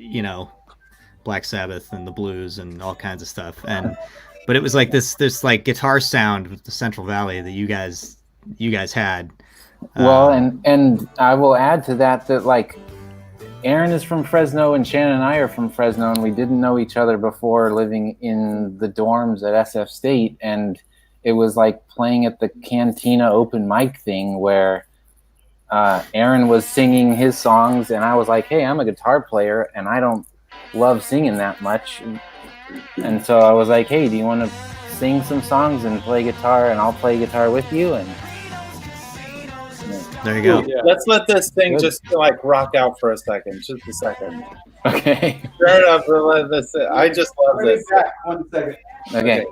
Black Sabbath and the blues and all kinds of stuff. But it was like this like guitar sound with the Central Valley that you guys had. Well, and I will add to that like Aaron is from Fresno and Shannon and I are from Fresno, and we didn't know each other before living in the dorms at SF State, and it was like playing at the Cantina open mic thing where Aaron was singing his songs, and I was like, hey, I'm a guitar player, and I don't love singing that much. And so I was like, hey, do you want to sing some songs and play guitar, and I'll play guitar with you? And there you go. Yeah. Let's let this thing just like rock out for a second. Just a second. Okay. Fair enough. I just love this. 1 second. Okay.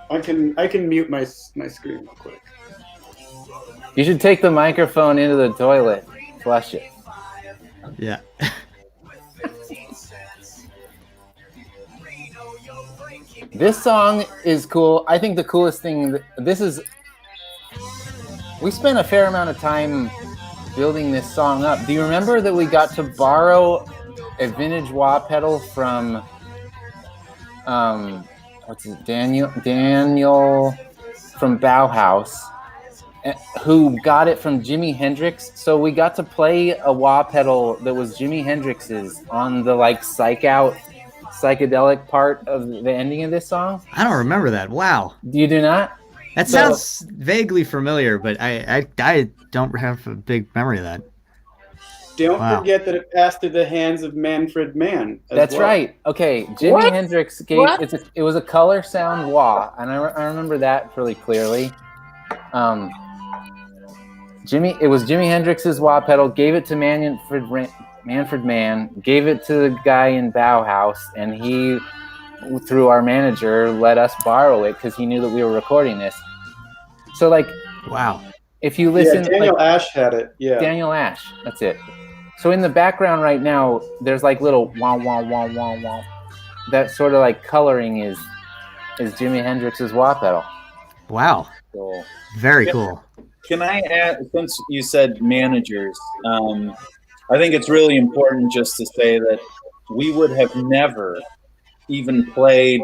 I can mute my screen real quick. You should take the microphone into the toilet, flush it. Yeah. This song is cool. I think the coolest thing, we spent a fair amount of time building this song up. Do you remember that we got to borrow a vintage wah pedal from, Daniel from Bauhaus, who got it from Jimi Hendrix? So we got to play a wah pedal that was Jimi Hendrix's on the like psych out psychedelic part of the ending of this song. I don't remember that. Wow. You do not? That sounds vaguely familiar, but I don't have a big memory of that. Don't forget that it passed through the hands of Manfred Mann. That's right. Okay, Jimi Hendrix gave it was a color sound wah, and I remember that really clearly. It was Jimi Hendrix's wah pedal. Gave it to Manfred Mann, gave it to the guy in Bauhaus, and he, through our manager, let us borrow it because he knew that we were recording this. So, like, wow. If you listen, Daniel Ash had it. Yeah, Daniel Ash. That's it. So in the background right now, there's like little wah wah wah wah wah. That sort of like coloring is Jimi Hendrix's wah pedal. Wow. So, very cool. Can I add, since you said managers, I think it's really important just to say that we would have never even played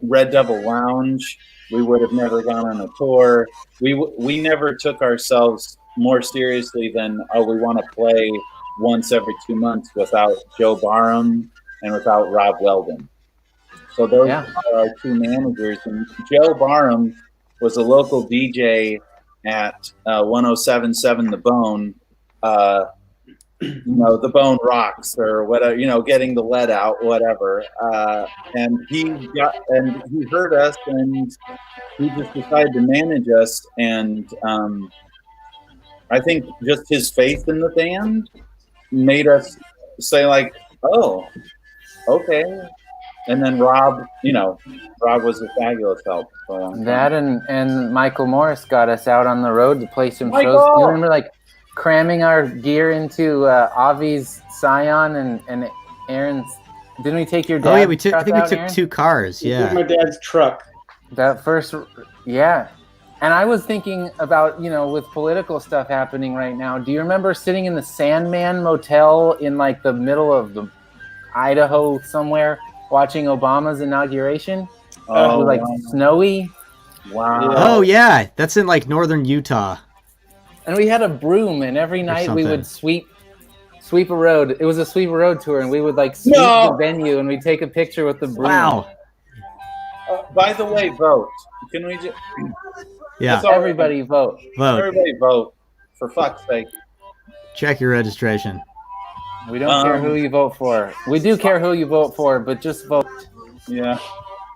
Red Devil Lounge. We would have never gone on a tour. We never took ourselves more seriously than, we want to play once every 2 months without Joe Barham and without Rob Weldon. So those are our two managers. And Joe Barham was a local DJ at 107.7 The Bone. The Bone Rocks or whatever, getting the lead out, whatever. And he heard us, and he just decided to manage us. And I think just his faith in the band made us say like, oh, okay. And then Rob was a fabulous help. That and Michael Morris got us out on the road to play some shows. You remember like cramming our gear into Avi's Scion and Aaron's. Didn't we take your dad? Oh yeah, I think we took Aaron? 2 cars. Yeah, my dad's truck. That first, yeah. And I was thinking about, with political stuff happening right now. Do you remember sitting in the Sandman Motel in like the middle of the Idaho somewhere, watching Obama's inauguration? It was like snowy. Wow. Yeah. Oh yeah, that's in like northern Utah. And we had a broom, and every night we would sweep a road. It was a sweep a road tour, and we would like sweep the venue, and we'd take a picture with the broom. Wow. By the way, vote. Can we just? Yeah. Everybody vote. Vote. Everybody vote. For fuck's sake. Check your registration. We don't care who you vote for. We do care who you vote for, but just vote. Yeah.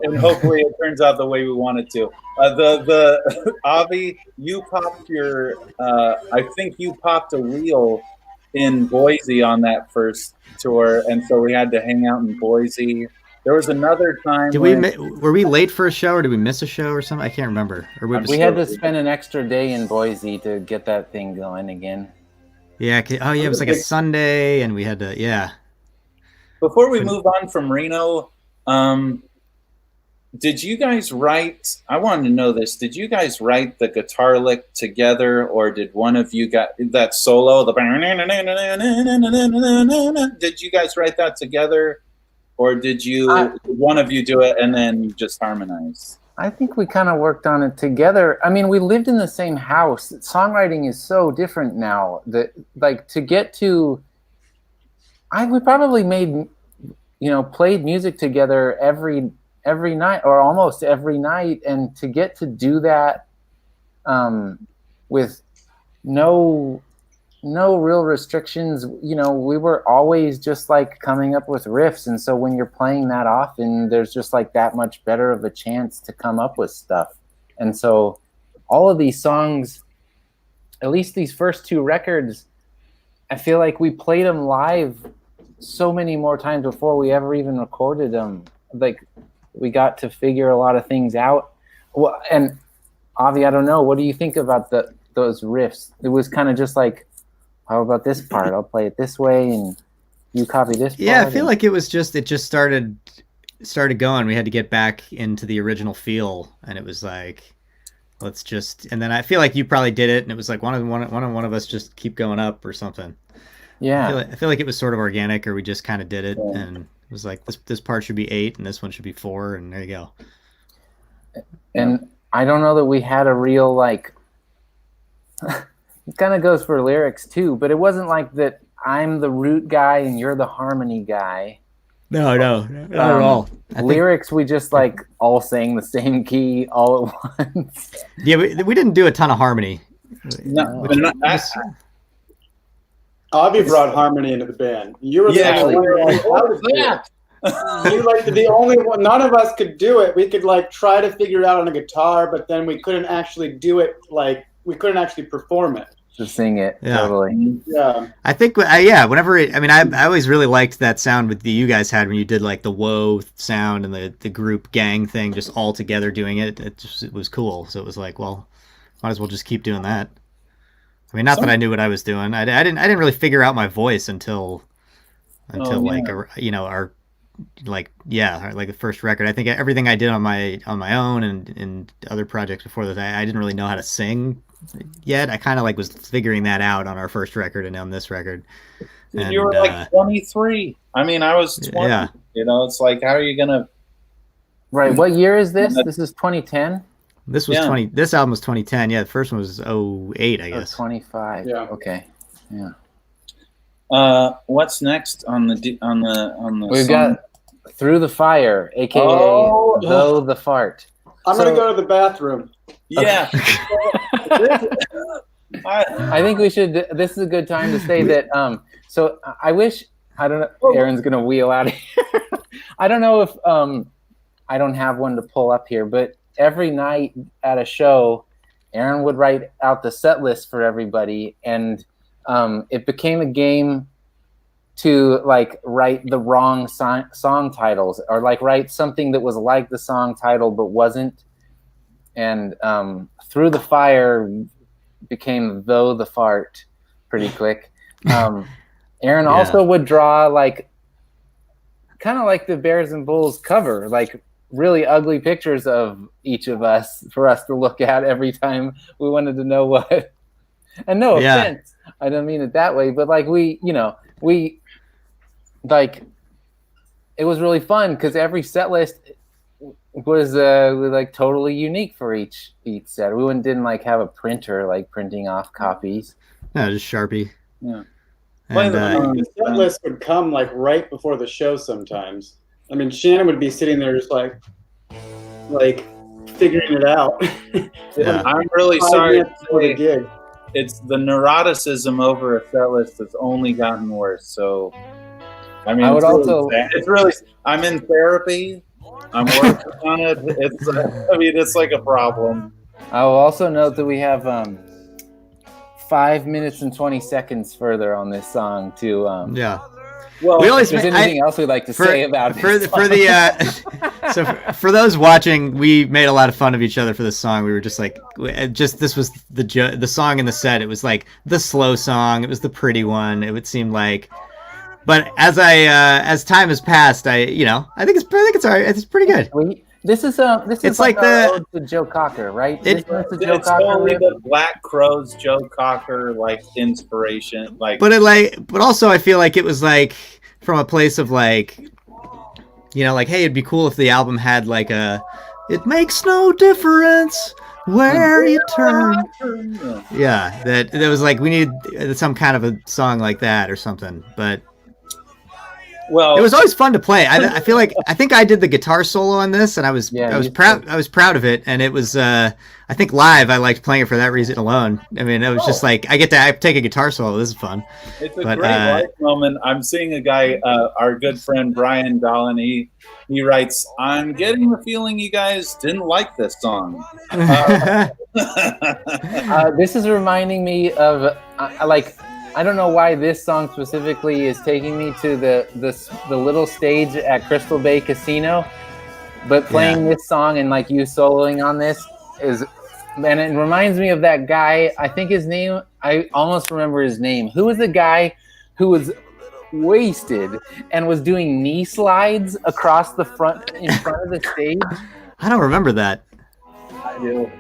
And hopefully it turns out the way we want it to. The Avi, you popped your. I think you popped a wheel in Boise on that first tour, and so we had to hang out in Boise. There was another time. Were we late for a show, or did we miss a show or something? I can't remember. Or we had to spend an extra day in Boise to get that thing going again. Yeah. Oh yeah, it was like a Sunday, and we had to. Yeah. Before we move on from Reno, did you guys write? I wanted to know this. Did you guys write the guitar lick together, or did one of you got that solo? Did you guys write that together, or did one of you do it and then just harmonize? I think we kind of worked on it together. I mean, we lived in the same house. Songwriting is so different now that, like, to get to, we probably made, played music together every night or almost every night, and to get to do that with no real restrictions, we were always just like coming up with riffs, and so when you're playing that often, there's just like that much better of a chance to come up with stuff. And so all of these songs, at least these first two records, I feel like we played them live so many more times before we ever even recorded them. Like, we got to figure a lot of things out. Well, and Avi, I don't know, what do you think about those riffs? It was kind of just like, how about this part? I'll play it this way, and you copy this part. Yeah, I feel like it just started going. We had to get back into the original feel, and it was like, and then I feel like you probably did it, and it was like one of us just keep going up or something. Yeah. I feel like it was sort of organic, or we just kind of did it, and it was like, this part should be 8, and this one should be 4, and there you go. And I don't know that we had a real, like, it kind of goes for lyrics too, but it wasn't like that I'm the root guy and you're the harmony guy. No, not at all. Lyrics, we just like all sang the same key all at once. Yeah, we didn't do a ton of harmony. No, Avi brought harmony into the band. You were the only one. You like the only one. None of us could do it. We could like try to figure it out on a guitar, but then we couldn't actually do it. Like, we couldn't actually perform it. To sing it, totally. Yeah. I think, whenever, I always really liked that sound that you guys had when you did like the whoa sound and the group gang thing, just all together doing it. It was cool. So it was like, well, might as well just keep doing that. I mean, not that I knew what I was doing. I didn't really figure out my voice until like the first record. I think everything I did on my own and other projects before that, I didn't really know how to sing yet. I kind of like was figuring that out on our first record and on this record. And you were like 23. I mean, I was 20. Yeah. It's like, how are you gonna? Right. What year is this? This is 2010. This was 20. This album was 2010. Yeah, the first one was 08, I guess. 25. Yeah. Okay. Yeah. What's next on the We've song? got Through the Fire, aka Though the Fart. I'm gonna go to the bathroom. Yeah. I think we should. This is a good time to say that. So I wish, I don't know. Aaron's gonna wheel out of here. I don't know if I don't have one to pull up here, but every night at a show, Aaron would write out the set list for everybody, and it became a game to like write the wrong song titles, or like write something that was like the song title but wasn't. And Through the Fire became Though the Fart pretty quick. Aaron also would draw like kind of like the Bears and Bulls cover, like really ugly pictures of each of us for us to look at every time we wanted to know what. And no offense, I don't mean it that way, but like we like, it was really fun because every set list was like totally unique for each set. We didn't like have a printer like printing off copies. No, just Sharpie. Yeah. And, the set list would come like right before the show sometimes. I mean, Shannon would be sitting there just like, like figuring it out. Yeah. I'm really 5 sorry to minutes before the say, gig. it's the neuroticism over a set list has only gotten worse. So, I mean, I would it's really also- sad. It's really. I'm in therapy. I'm working on it. It's. I mean, it's like a problem. I will also note that we have 5 minutes and 20 seconds further on this song to. Yeah. Well, We always If there's anything else we'd like to say about for this the so for those watching, we made a lot of fun of each other for this song. We were just like, this was the song in the set. It was like the slow song. It was the pretty one. It would seem like, but as time has passed, I think it's all right. It's pretty good. This is It's like like our the- ode to Joe Cocker, right? It- Isn't this a Joe it's Cocker totally riff? the Black Crowes, Joe Cocker like inspiration. Like, But also I feel like it was like from a place of like, like, hey, it'd be cool if the album had like it makes no difference where you turn. Yeah, that was like, we need some kind of a song like that or something. But well, it was always fun to play. I feel like, I think I did the guitar solo on this, and I was proud. I was proud of it, and it was. I think live, I liked playing it for that reason alone. I mean, it was just like, I take a guitar solo. This is fun. It's a great life moment. I'm seeing a guy, our good friend Brian Dolan. He writes, "I'm getting the feeling you guys didn't like this song." This is reminding me of I don't know why this song specifically is taking me to the little stage at Crystal Bay Casino, but playing this song and like you soloing on this and it reminds me of that guy. I think his name, I almost remember his name. Who was the guy who was wasted and was doing knee slides across in front of the stage? I don't remember that. I do.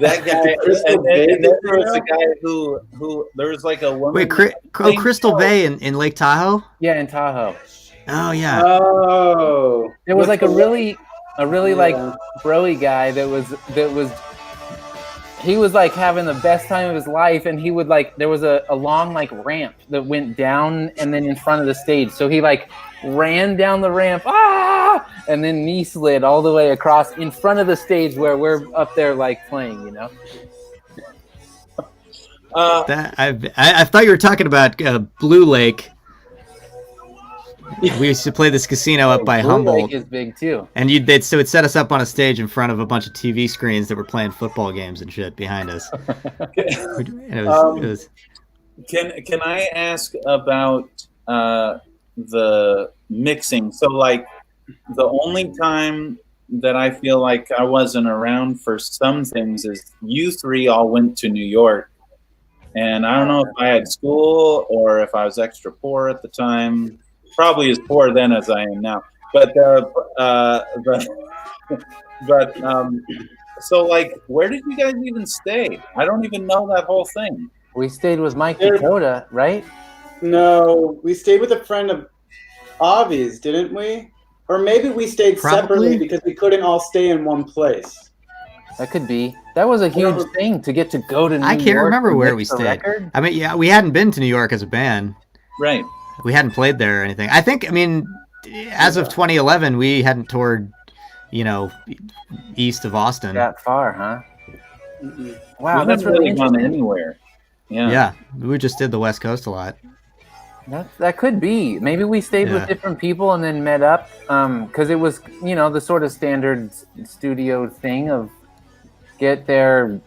That guy, and then there was a guy who there was like a woman. Wait, Crystal Bay in Lake Tahoe? Yeah, in Tahoe. Oh yeah. Oh, There was like a really like broy guy that was he was like having the best time of his life, and he would like, there was a long like ramp that went down and then in front of the stage, so he like ran down the ramp and then knee slid all the way across in front of the stage where we're up there like playing, I thought you were talking about Blue Lake. We used to play this casino up by Blue Humboldt. Lake is big too. And they'd set us up on a stage in front of a bunch of TV screens that were playing football games and shit behind us. And it was Can I ask about the mixing? So, like, the only time that I feel like I wasn't around for some things is you three all went to New York, and I don't know if I had school or if I was extra poor at the time. Probably as poor then as I am now. But so, like, where did you guys even stay? I don't even know that whole thing. We stayed with Mike Dakota, right? no, we stayed with a friend of Avi's, didn't we? Or maybe we stayed separately because we couldn't all stay in one place. That could be. That was a huge thing to get to go to New York. I can't remember where we mix a stayed. record. I mean, yeah, we hadn't been to New York as a band. Right. We hadn't played there or anything. I think, as of 2011, we hadn't toured, east of Austin. That far, huh? Mm-mm. Wow, We that's haven't really gone interesting. anywhere. Yeah. Yeah, we just did the West Coast a lot. That could be. Maybe we stayed with different people and then met up, because it was, the sort of standard studio thing of get there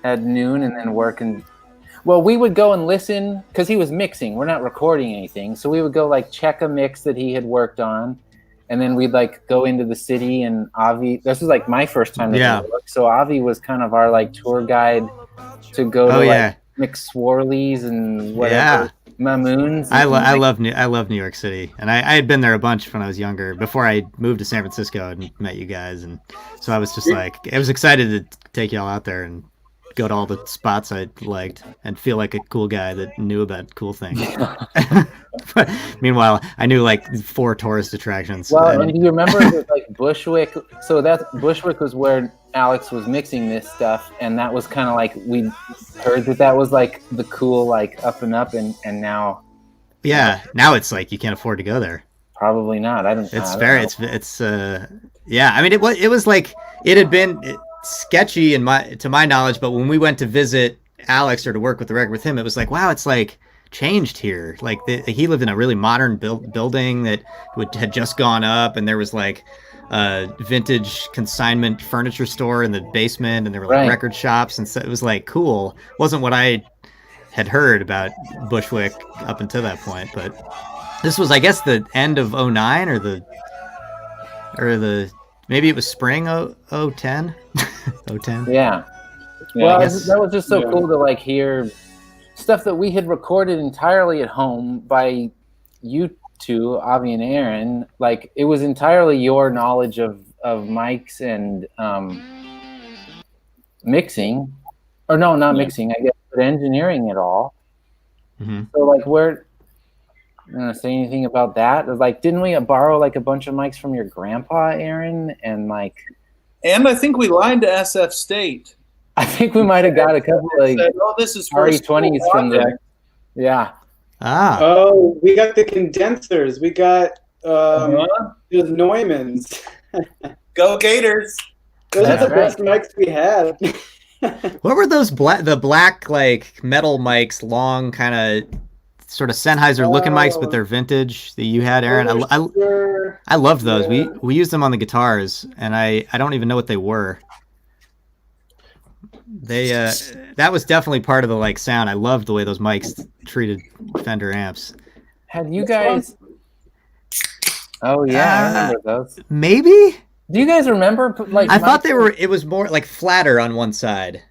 at noon and then work. And well, we would go and listen because he was mixing. We're not recording anything, so we would go like check a mix that he had worked on, and then we'd like go into the city. And Avi, this was like my first time to New York, so Avi was kind of our like tour guide to go to like McSwarley's and whatever. Mamoons. I love New York City, and I had been there a bunch when I was younger before I moved to San Francisco and met you guys, and so I was just like, I was excited to take y'all out there and go to all the spots I liked and feel like a cool guy that knew about cool things. But meanwhile, I knew like 4 tourist attractions. Well, and do you remember it was like Bushwick? So Bushwick was where Alex was mixing this stuff, and that was kind of like, we heard that was like the cool like up and up, and now now it's like you can't afford to go there. Probably not. I don't. It's I mean, it was like, it had been sketchy to my knowledge, but when we went to visit Alex or to work with the record with him, it was like, wow, it's like changed here. Like he lived in a really modern building that had just gone up, and there was like a vintage consignment furniture store in the basement, and there were like record shops, and so it was like cool. It wasn't what I had heard about Bushwick up until that point, but this was, I guess, the end of 09 or the maybe it was spring 010. 010. Yeah. Well, that was just so cool to like hear stuff that we had recorded entirely at home by you two, Avi and Aaron. Like it was entirely your knowledge of mics and mixing, or no, not mixing, I guess, but engineering it all. Mm-hmm. So like, where you gonna say anything about that? Like, didn't we borrow like a bunch of mics from your grandpa, Aaron, and like? And I think we lied to SF State. I think we might have got a couple of said, "Oh, this is RE20s from there." Yeah. Ah. Oh, we got the condensers. We got the Neumanns. Go Gators! Those are the best mics we had. What were those the black like metal mics, long kind of sort of Sennheiser looking mics, but they're vintage that you had, Aaron? I loved those. Yeah. We used them on the guitars, and I don't even know what they were. They that was definitely part of the like sound. I loved the way those mics treated Fender amps. Had you guys? Oh yeah, I remember those. Maybe. Do you guys remember? Like, I thought they were. It was more like flatter on one side.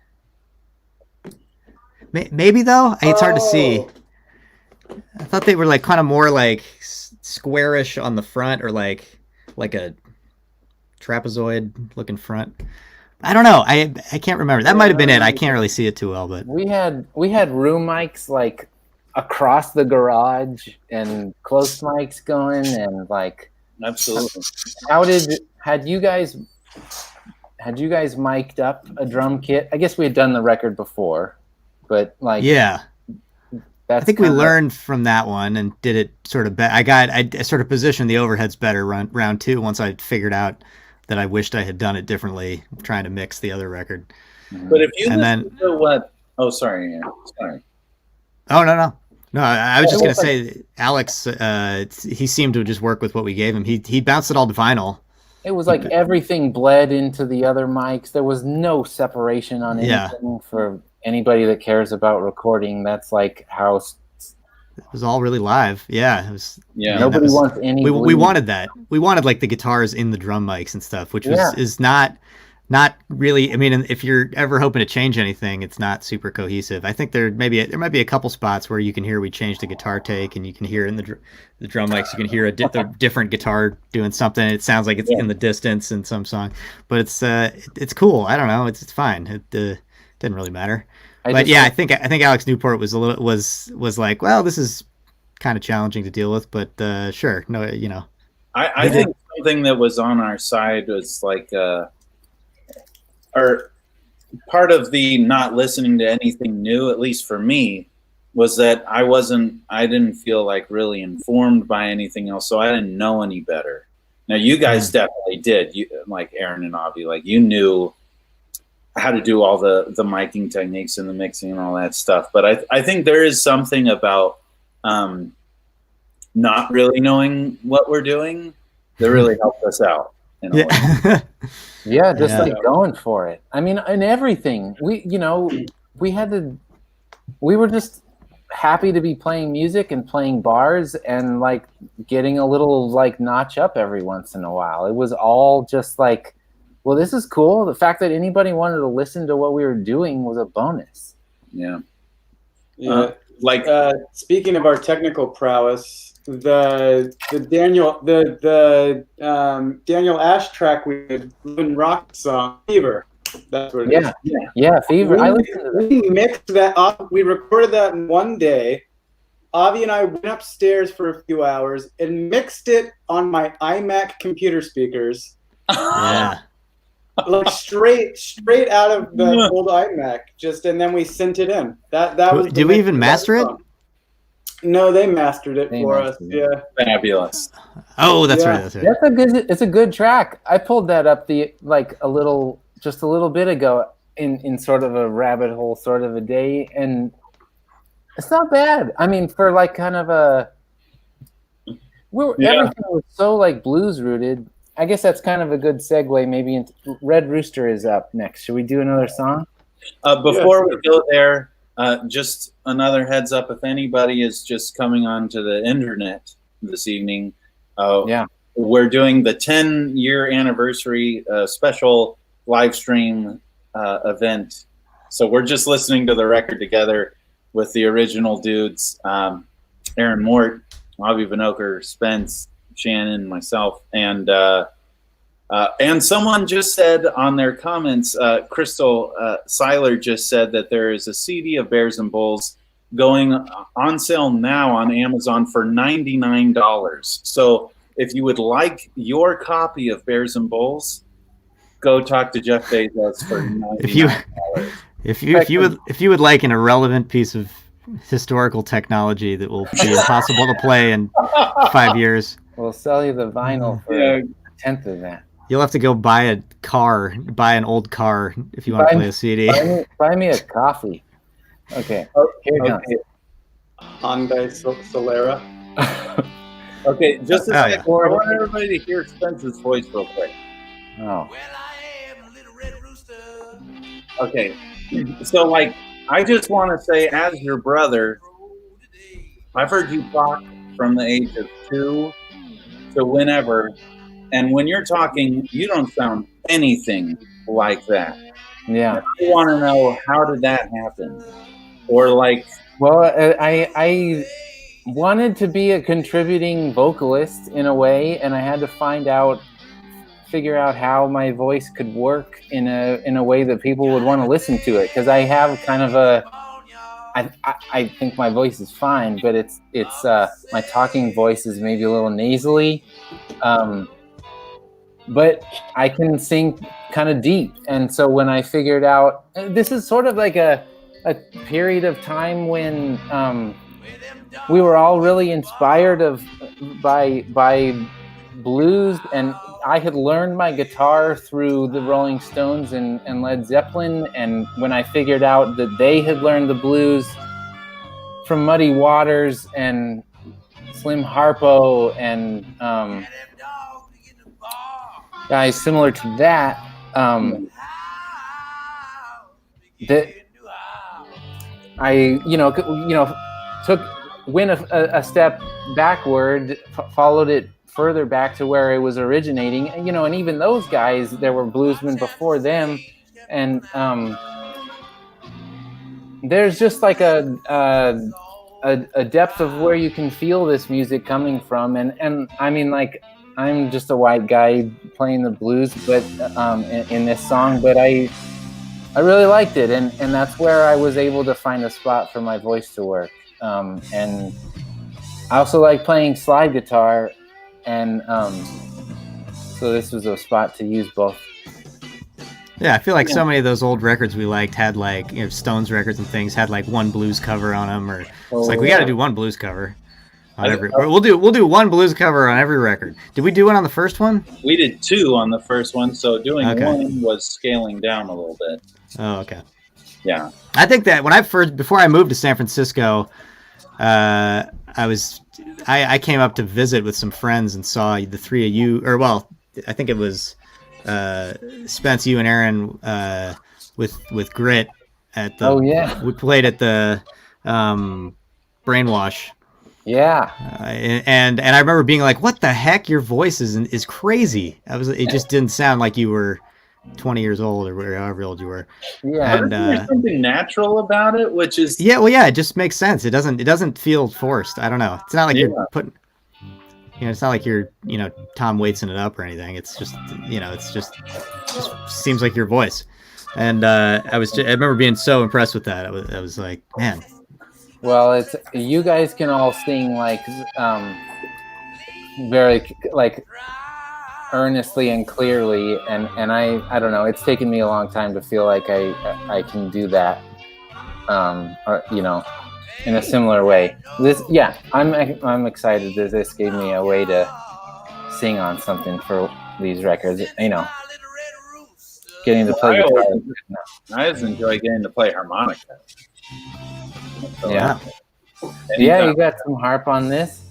Maybe though, it's hard to see. I thought they were like kind of more like squarish on the front, or like a trapezoid looking front. I don't know. I can't remember. That might have been it. I can't really see it too well, but we had room mics like across the garage and close mics going, and like absolutely. Had you guys mic'd up a drum kit? I guess we had done the record before, but like yeah. I think we learned from that one and did it sort of better. I sort of positioned the overheads better round two once I figured out that I wished I had done it differently, trying to mix the other record. But if you listen to what... Oh, sorry. Yeah. Sorry. Oh, no. No, I was just going to say, Alex, he seemed to just work with what we gave him. He bounced it all to vinyl. It was like everything bled into the other mics. There was no separation on anything for anybody that cares about recording. That's like how... It was all really live. Yeah. It was. Yeah. Nobody wants any. We wanted that. We wanted like the guitars in the drum mics and stuff, which is not really. I mean, if you're ever hoping to change anything, it's not super cohesive. I think there might be a couple spots where you can hear we changed the guitar take, and you can hear in the drum mics, you can hear a different guitar doing something. It sounds like it's in the distance in some song, but it's cool. I don't know. It's fine. It didn't really matter. I think Alex Newport was was like, well, this is kind of challenging to deal with, but sure, no, you know. I think something that was on our side was like, or part of the not listening to anything new, at least for me, was that I didn't feel like really informed by anything else, so I didn't know any better. Now you guys definitely did. You, like Aaron and Avi, like you knew how to do all the miking techniques and the mixing and all that stuff. But I think there is something about not really knowing what we're doing that really helped us out. In a way. Like going for it. I mean, in everything, we were just happy to be playing music and playing bars and like getting a little like notch up every once in a while. It was all just like, well, this is cool. The fact that anybody wanted to listen to what we were doing was a bonus. Yeah. Speaking of our technical prowess, the Daniel Ash track we did, Rock song, Fever. That's what it is. Yeah, Fever. I listened to that. We mixed that up. We recorded that in one day. Avi and I went upstairs for a few hours and mixed it on my iMac computer speakers. Yeah. Like straight out of the old iMac, and then we sent it in. That was. Did we even master it? No, they mastered it for us. Yeah. Fabulous. Oh, that's Yeah. right. That's right. It's a good track. I pulled that up just a little bit ago in sort of a rabbit hole sort of a day, and it's not bad. I mean, for like kind of everything was so like blues rooted. I guess that's kind of a good segue. Maybe into Red Rooster is up next. Should we do another song? Before we go there, just another heads up: if anybody is just coming onto the internet this evening, we're doing the 10-year anniversary special live stream event. So we're just listening to the record together with the original dudes, Aaron Mort, Avi Vinokur, Spence, Shannon, myself, and someone just said on their comments, Crystal Seiler just said that there is a CD of Bears and Bulls going on sale now on Amazon for $99. So if you would like your copy of Bears and Bulls, go talk to Jeff Bezos for $99. If you would like an irrelevant piece of historical technology that will be impossible to play in 5 years, we'll sell you the vinyl for a tenth of that. You'll have to go buy an old car if you want to play a CD. Buy me a coffee. Okay. Here comes. Hyundai Solera. Okay, just a second. I want everybody to hear Spence's voice real quick. Oh. Well, I am a little red rooster. Okay, so like, I just want to say, as your brother, I've heard you talk from the age of 2 to whenever, and when you're talking, you don't sound anything like that. Yeah. I want to know, how did that happen? Or like... Well, I wanted to be a contributing vocalist in a way, and I had to figure out how my voice could work in a way that people would want to listen to it, because I have kind of I think my voice is fine, but it's my talking voice is maybe a little nasally, but I can sing kind of deep. And so when I figured out, this is sort of like a period of time when we were all really inspired by blues, and I had learned my guitar through the Rolling Stones and Led Zeppelin, and when I figured out that they had learned the blues from Muddy Waters and Slim Harpo and guys similar to that, that I went a step backward, followed it further back to where it was originating, and even those guys, there were bluesmen before them, and there's just like a depth of where you can feel this music coming from, and I mean, like, I'm just a white guy playing the blues, but in this song, but I really liked it, and that's where I was able to find a spot for my voice to work, and I also like playing slide guitar. And so this was a spot to use both. Yeah, I feel like so many of those old records we liked had like, Stones records and things had like one blues cover on them, or it's like we got to do one blues cover on every. We'll do one blues cover on every record. Did we do one on the first one? We did 2 on the first one, so doing one was scaling down a little bit. Oh, okay. Yeah, I think that before I moved to San Francisco, I came up to visit with some friends and saw the three of you, or well, I think it was Spence, you and Aaron with Grit at the. Oh yeah. We played at the Brainwash. Yeah. And I remember being like, "What the heck? Your voice is crazy." It just didn't sound like you were 20 years old or however old you were. Yeah, and there's something natural about it, which is it just makes sense. It doesn't feel forced. I don't know. It's not like you're putting, it's not like you're Tom Waitsing it up or anything. It's just just seems like your voice. And I remember being so impressed with that. I was like, man. Well, it's you guys can all sing like very like earnestly and clearly, and I don't know, it's taken me a long time to feel like I can do that, in a similar way. I'm excited that this gave me a way to sing on something for these records. Getting to play guitar. I just enjoy getting to play harmonica. So, Yeah. anytime. Yeah, you got some harp on this.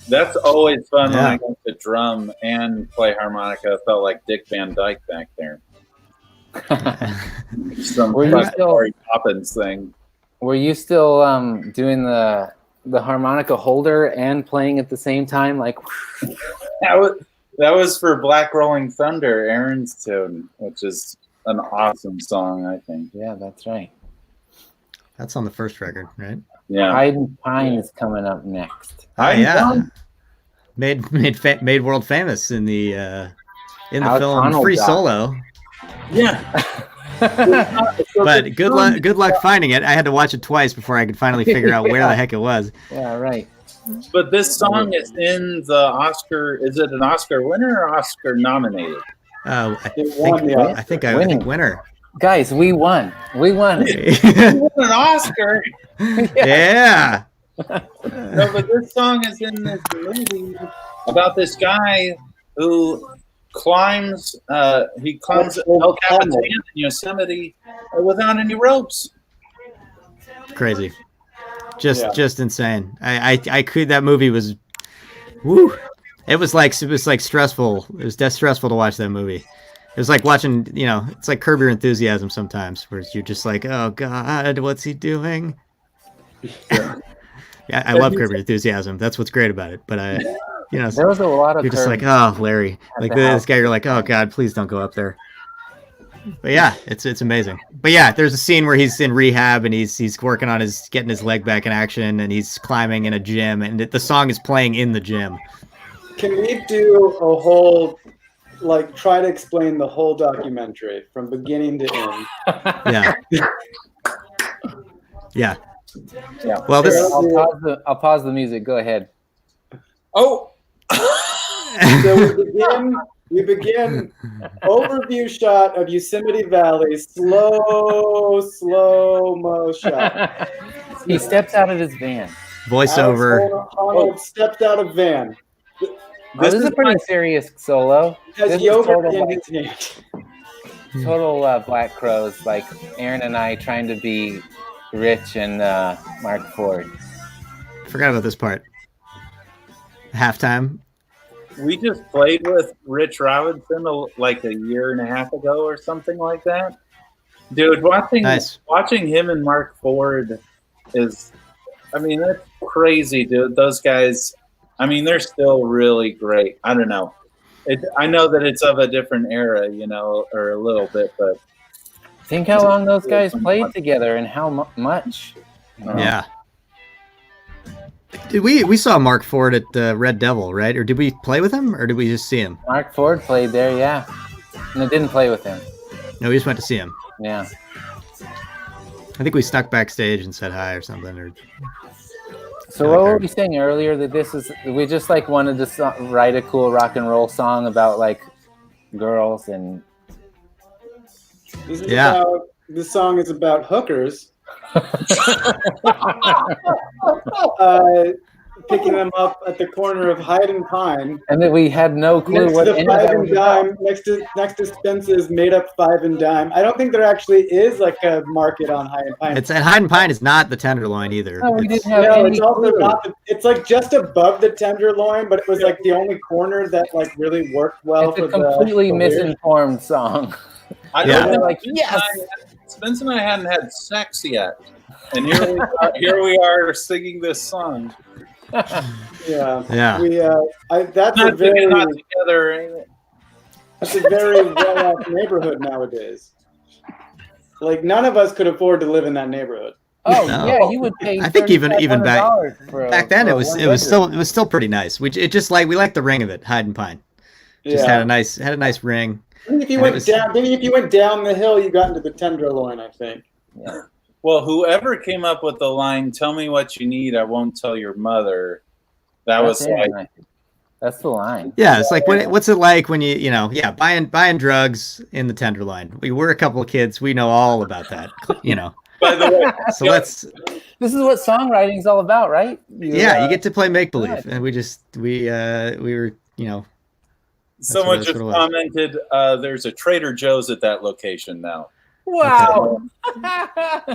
That's always fun when I got to drum and play harmonica. I felt like Dick Van Dyke back there. Some Mary Poppins thing. Were you still doing the harmonica holder and playing at the same time? Like that was for Black Rolling Thunder, Aaron's tune, which is an awesome song, I think. Yeah, that's right. That's on the first record, right? Yeah. Hide and Pine is coming up next. Oh yeah. Made world famous in the film Free Solo. Yeah. But good luck finding it. I had to watch it twice before I could finally figure out where the heck it was. Yeah, right. But this song is in the Oscar. Is it an Oscar winner or Oscar nominated? I think winner. Guys, we won. We won. We won an Oscar. Yeah. No, but this song is in this movie about this guy who climbs. He climbs El Capitan in Yosemite without any ropes. Crazy. Just insane. I could. That movie was, woo. It was like stressful. It was stressful to watch that movie. It was like watching, it's like Curb Your Enthusiasm sometimes, where you're just like, oh God, what's he doing? Yeah, I love Curb Your Enthusiasm. That's what's great about it. But there was a lot of. You're just like, oh, Larry, like this guy. You're like, oh God, please don't go up there. But yeah, it's amazing. But yeah, there's a scene where he's in rehab and he's working on getting his leg back in action, and he's climbing in a gym, and the song is playing in the gym. Can we do a whole, try to explain the whole documentary from beginning to end? Yeah. Yeah. Yeah. Well, I'll pause the music. Go ahead. Oh. So we begin overview shot of Yosemite Valley, slow mo shot. He steps out of his van. Voiceover. Arnold steps out of van. This is a pretty serious solo. Has yogurt in his hand. Total Black Crows, like Aaron and I trying to be Rich and Mark Ford. Forgot about this part. Halftime. We just played with Rich Robinson like a year and a half ago or something like that. Dude, watching him and Mark Ford is, that's crazy, dude. Those guys, they're still really great. I don't know. I know that it's of a different era, or a little bit, but think how long those guys played together and how much. Yeah. Did we saw Mark Ford at the Red Devil, right? Or did we play with him, or did we just see him? Mark Ford played there, yeah. No, didn't play with him. No, we just went to see him. Yeah. I think we snuck backstage and said hi or something. So what were we saying earlier? That we just wanted to write a cool rock and roll song about girls and. This song is about hookers. Picking them up at the corner of Hyde and Pine, and then we had no clue what the Five and Dime next to Spence's made up Five and Dime. I don't think there actually is a market on Hyde and Pine. And Hyde and Pine is not the Tenderloin either. No, we didn't have any it's also not. It's just above the Tenderloin, but it was the only corner that really worked well. It's a completely misinformed song. Yes. Spence and I hadn't had sex yet, and here we are singing this song. Yeah. That's a very well-off neighborhood nowadays. None of us could afford to live in that neighborhood. Oh no. Yeah, you would pay. I think even back then it was still pretty nice. We liked the ring of it. Hyde and Pine just had a nice ring. Maybe if you went down the hill, you got into the Tenderloin, I think. Yeah. Well, whoever came up with the line, "Tell me what you need, I won't tell your mother," that's the line. Yeah, it's what's it like when buying drugs in the Tenderloin? We were a couple of kids. We know all about that. By the way, So let's. This is what songwriting's all about, right? You get to play make believe, and we were someone that's just what it was. commented. There's a Trader Joe's at that location now. Wow.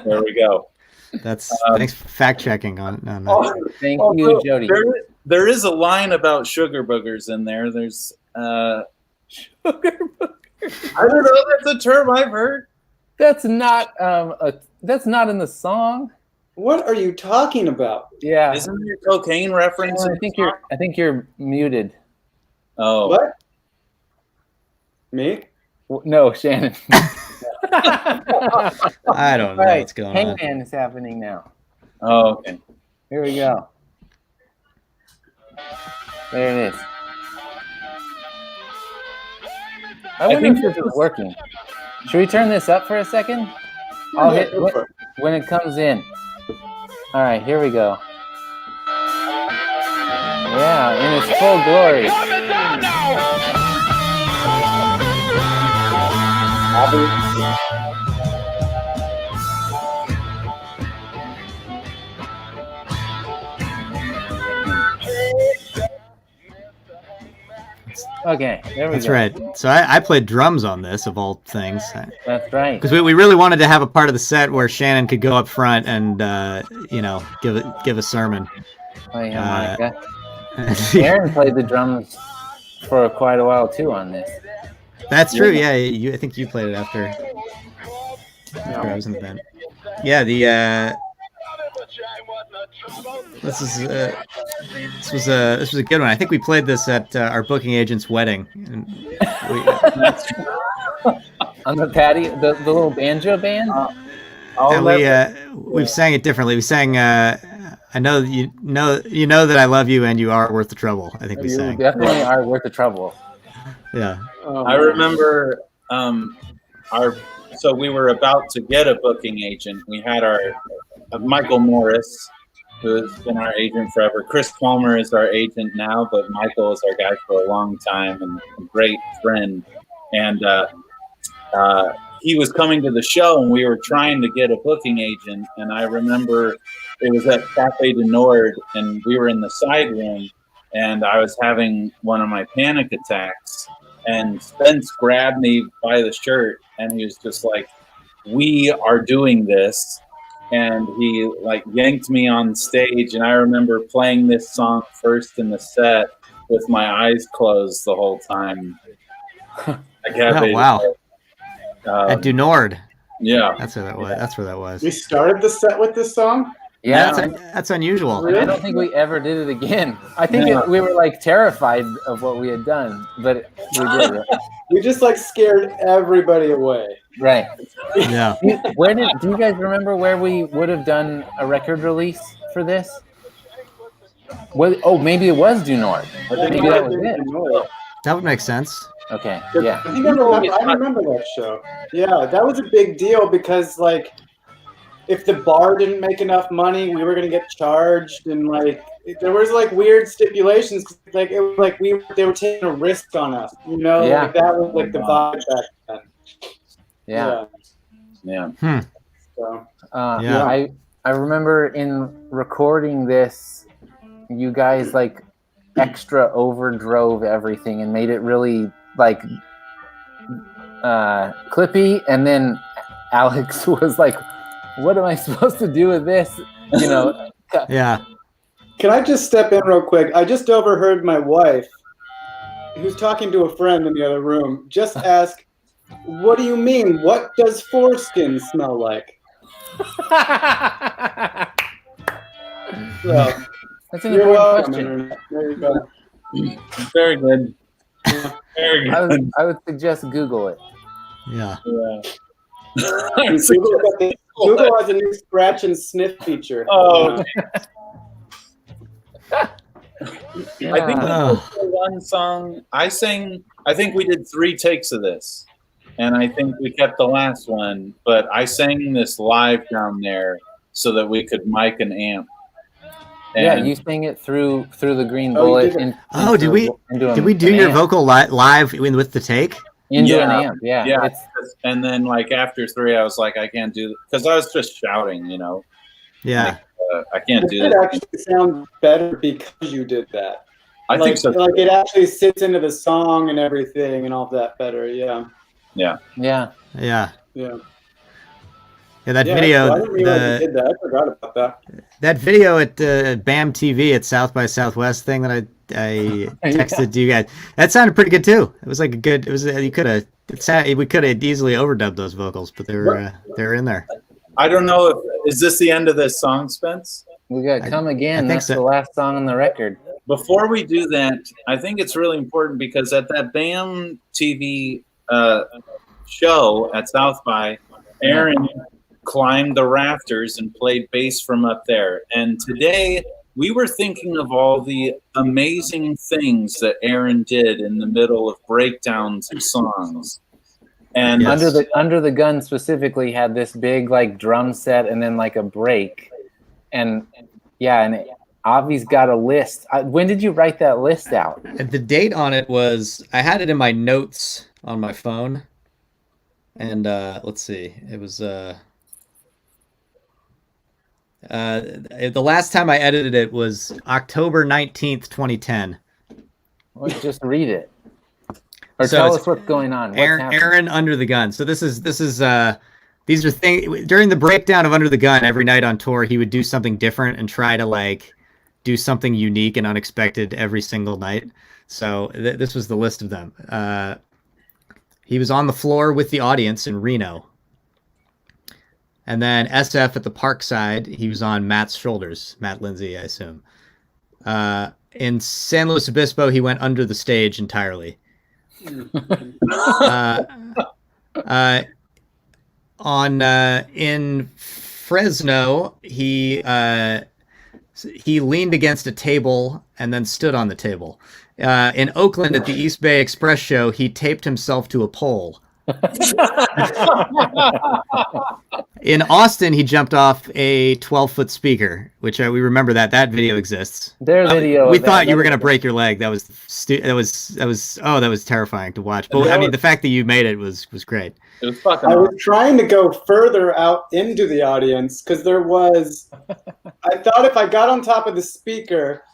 There we go. That's thanks for fact checking on that. Thank you, Jody. There is a line about sugar boogers in there. There's Sugar boogers. I don't know. That's a term I've heard. That's not that's not in the song. What are you talking about? Yeah. Isn't there a cocaine reference? I think you're muted. Oh. What? Me? No, Shannon. I don't know what's going on. Hangman is happening now. Oh, okay. Here we go. There it is. I wonder if this is working. Should we turn this up for a second? I'll hit when it comes in. All right, here we go. Yeah, in its full glory. Okay, there we That's go. right. So I played drums on this, of all things. That's right. Because we really wanted to have a part of the set where Shannon could go up front and give a sermon. Play harmonica. Aaron played the drums for quite a while too on this. That's true. Yeah, I think you played it after I was in the band. Yeah, this was a good one. I think we played this at our booking agent's wedding. And On the patio, the little banjo band. We've sang it differently. We sang I know you know that I love you and you are worth the trouble. I think we sang. You definitely are worth the trouble. Yeah. I remember so we were about to get a booking agent. We had our Michael Morris, who has been our agent forever. Chris Palmer is our agent now, but Michael is our guy for a long time and a great friend. And he was coming to the show, and we were trying to get a booking agent. And I remember it was at Cafe du Nord, and we were in the side room, and I was having one of my panic attacks. And Spence grabbed me by the shirt, and he was just like, "We are doing this." And he like yanked me on stage, and I remember playing this song first in the set with my eyes closed the whole time. Wow. At Du Nord. Yeah. That's where that was. That's where that was. We started the set with this song? Yeah, that's unusual. Really? I don't think we ever did it again. I think we were like terrified of what we had done, but we did it. We just like scared everybody away. Right. Yeah. Do you guys remember where we would have done a record release for this? Maybe it was Du Nord. Maybe that was it. That would make sense. Okay. Yeah. I think I remember that show. Yeah, that was a big deal because like if the bar didn't make enough money, we were gonna get charged, and like there was like weird stipulations. Like it was like they were taking a risk on us, you know. Yeah. Like, that was like the vibe back then. Yeah. So, I remember in recording this, you guys like extra overdrove everything and made it really like clippy, and then Alex was like, "What am I supposed to do with this?" You know. Yeah. Can I just step in real quick? I just overheard my wife, who's talking to a friend in the other room, just ask, "What do you mean? What does foreskin smell like?" So, That's an you're important welcome. question. There you go. Very good. Very good. I would suggest Google it. Yeah. Google has a new scratch and sniff feature. Oh. Yeah. I think one song I sang. I think we did 3 takes of this, and I think we kept the last one. But I sang this live down there so that we could mic an amp. Yeah, And you sang it through the Green Bullet. Did we do your vocal live with the take? Into an amp? Yeah. Yeah, It's and then like after 3, I was like, I can't do it because I was just shouting, Yeah. I can't do It that. actually sounds better because you did that. I think so. Like it actually sits into the song and everything and all that better. Yeah. Yeah. Yeah. Yeah. Yeah, that Yeah, video, so I didn't realize you did that. I forgot about that. that video at BAM TV at South by Southwest thing that I texted to you guys, that sounded pretty good too. It was like we could have easily overdubbed those vocals, but they were in there. I don't know is this the end of this song, Spence? We got Come Again. That's so. The last song on the record. Before we do that, I think it's really important because at that BAM TV show at South by, Aaron climbed the rafters and played bass from up there. And today we were thinking of all the amazing things that Aaron did in the middle of breakdowns of songs. And Under the Gun specifically had this big like drum set and then like a break. And Avi's got a list. When did you write that list out? The date on it was, I had it in my notes on my phone. And let's see, it was the last time I edited it was October 19th, 2010. Well, just read it. Or tell us what's going on. Aaron Under the Gun. So these are things during the breakdown of Under the Gun. Every night on tour, he would do something different and try to like do something unique and unexpected every single night. So this was the list of them. He was on the floor with the audience in Reno. And then SF at the Parkside, he was on Matt's shoulders. Matt Lindsay, I assume. In San Luis Obispo, he went under the stage entirely. In Fresno, he leaned against a table and then stood on the table. In Oakland at the East Bay Express show, he taped himself to a pole. In Austin, he jumped off a 12-foot speaker, which we remember that video exists. Their video. We thought you were gonna break your leg. That was terrifying to watch. But I mean, the fact that you made it was great. It was fucking. I was trying to go further out into the audience because there was. I thought if I got on top of the speaker,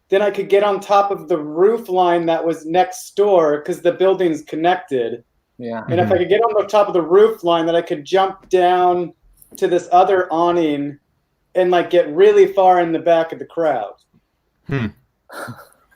then I could get on top of the roof line that was next door because the building's connected. Yeah. And if I could get on the top of the roof line, then I could jump down to this other awning and like get really far in the back of the crowd. Didn't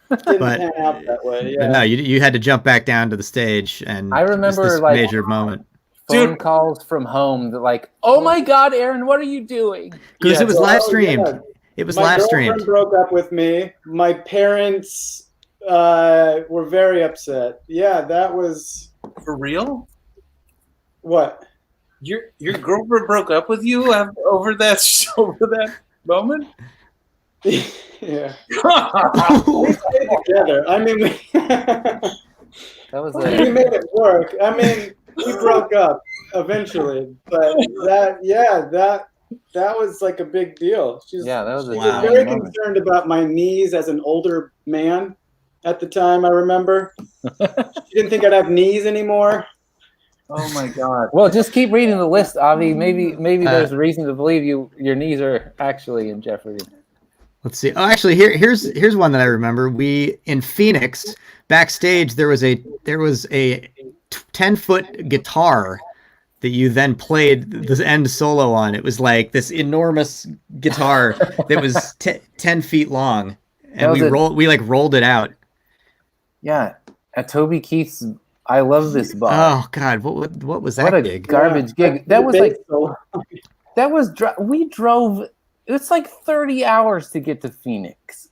pan out that way. Yeah. No, you had to jump back down to the stage, and I remember this like major moment. Phone calls from home that like, oh my God, Aaron, what are you doing? Because it was live streamed. Yeah. It was My live girlfriend streamed. broke up with me. My parents were very upset. Yeah, that was. For real? What? Your girlfriend broke up with you over that moment? Yeah. We stayed together. I mean, we made it work. I mean, we broke up eventually, but that was like a big deal. She was very concerned about my knees as an older man at the time, I remember. She didn't think I'd have knees anymore. Oh my God. Well, just keep reading the list, Avi. Maybe there's reason to believe your knees are actually in jeopardy. Let's see. Oh, actually, here's one that I remember. We in Phoenix backstage there was a 10-foot guitar that you then played the end solo on. It was like this enormous guitar that was 10 feet long, and we rolled it out. Yeah, at Toby Keith's I Love This Bar. Oh God, what was that? What a gig? garbage gig! That was we drove. It's like 30 hours to get to Phoenix.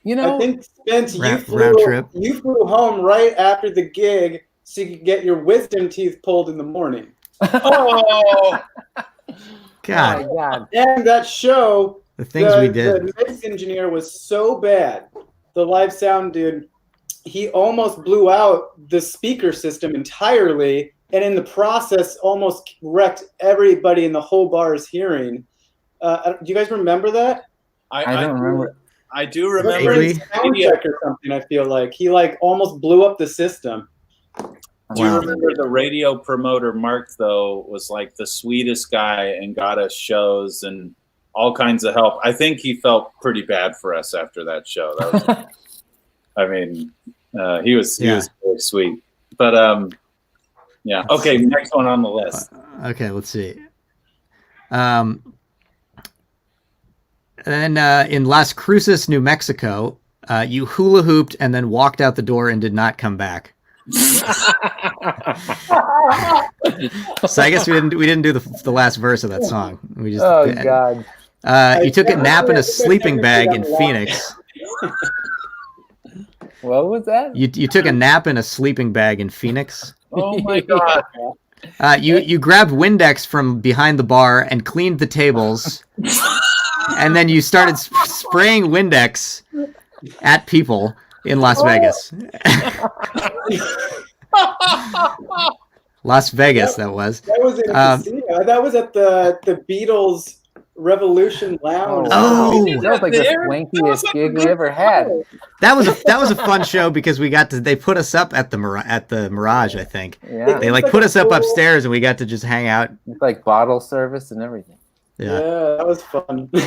You know, I think Spence, round trip. You flew home right after the gig so you could get your wisdom teeth pulled in the morning. Oh God! Oh my God! And that show, The things we did. The mix engineer was so bad. The live sound dude. He almost blew out the speaker system entirely, and in the process, almost wrecked everybody in the whole bar's hearing. Do you guys remember that? I don't remember. I do remember. Sound check or something. I feel like he almost blew up the system. Do you remember the radio promoter, Mark, though, was like the sweetest guy and got us shows and all kinds of help. I think he felt pretty bad for us after that show. I mean, he was really sweet. But yeah. Okay, next one on the list. Okay, let's see. And in Las Cruces, New Mexico, you hula hooped and then walked out the door and did not come back. So I guess we didn't do the last verse of that song. We just God. You took a nap in a sleeping bag in Phoenix. What was that? You took a nap in a sleeping bag in Phoenix. Oh my God. You grabbed Windex from behind the bar and cleaned the tables, and then you started spraying Windex at people in Las Vegas. Las Vegas, that was. That was in a casino. That was at the Beatles Revolution Lounge. Oh, that was like the swankiest gig we ever had. That was a fun show because they put us up at the Mirage, I think. Yeah. They put us up upstairs and we got to just hang out. It's like bottle service and everything. Yeah, that was fun. I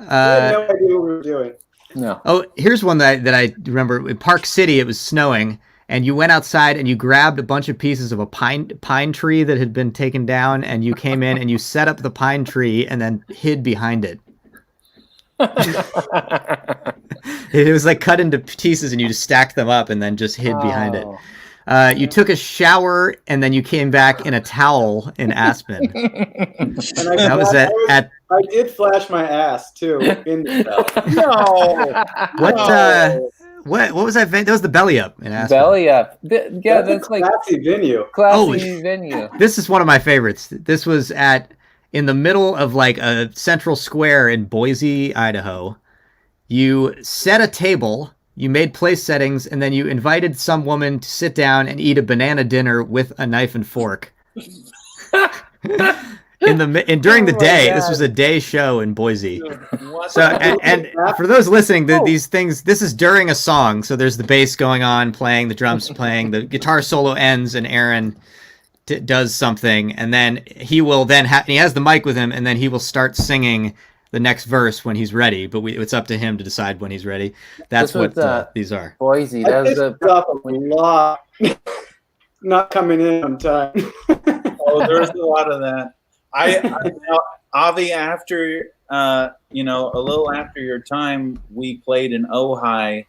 had no idea what we were doing. No. Oh, here's one that I remember. In Park City, it was snowing, and you went outside and you grabbed a bunch of pieces of a pine tree that had been taken down, and you came in and you set up the pine tree and then hid behind it. It was like cut into pieces, and you just stacked them up and then just hid behind it. You took a shower and then you came back in a towel in Aspen. I did flash my ass too in the What was that? That was the Belly Up in Aspen. Belly Up. That's like classy venue. Classy venue. This is one of my favorites. This was in the middle of like a central square in Boise, Idaho. You set a table, you made place settings, and then you invited some woman to sit down and eat a banana dinner with a knife and fork. During the day, this was a day show in Boise. So, and for those listening, these things, this is during a song. So there's the bass going on, playing, the drums playing, the guitar solo ends, and Aaron does something, and then he will he has the mic with him, and then he will start singing the next verse when he's ready. But it's up to him to decide when he's ready. That's what these are. Boise, that was a lot. Not coming in on time. Oh, there's a lot of that. Avi, after a little after your time, we played in Ojai,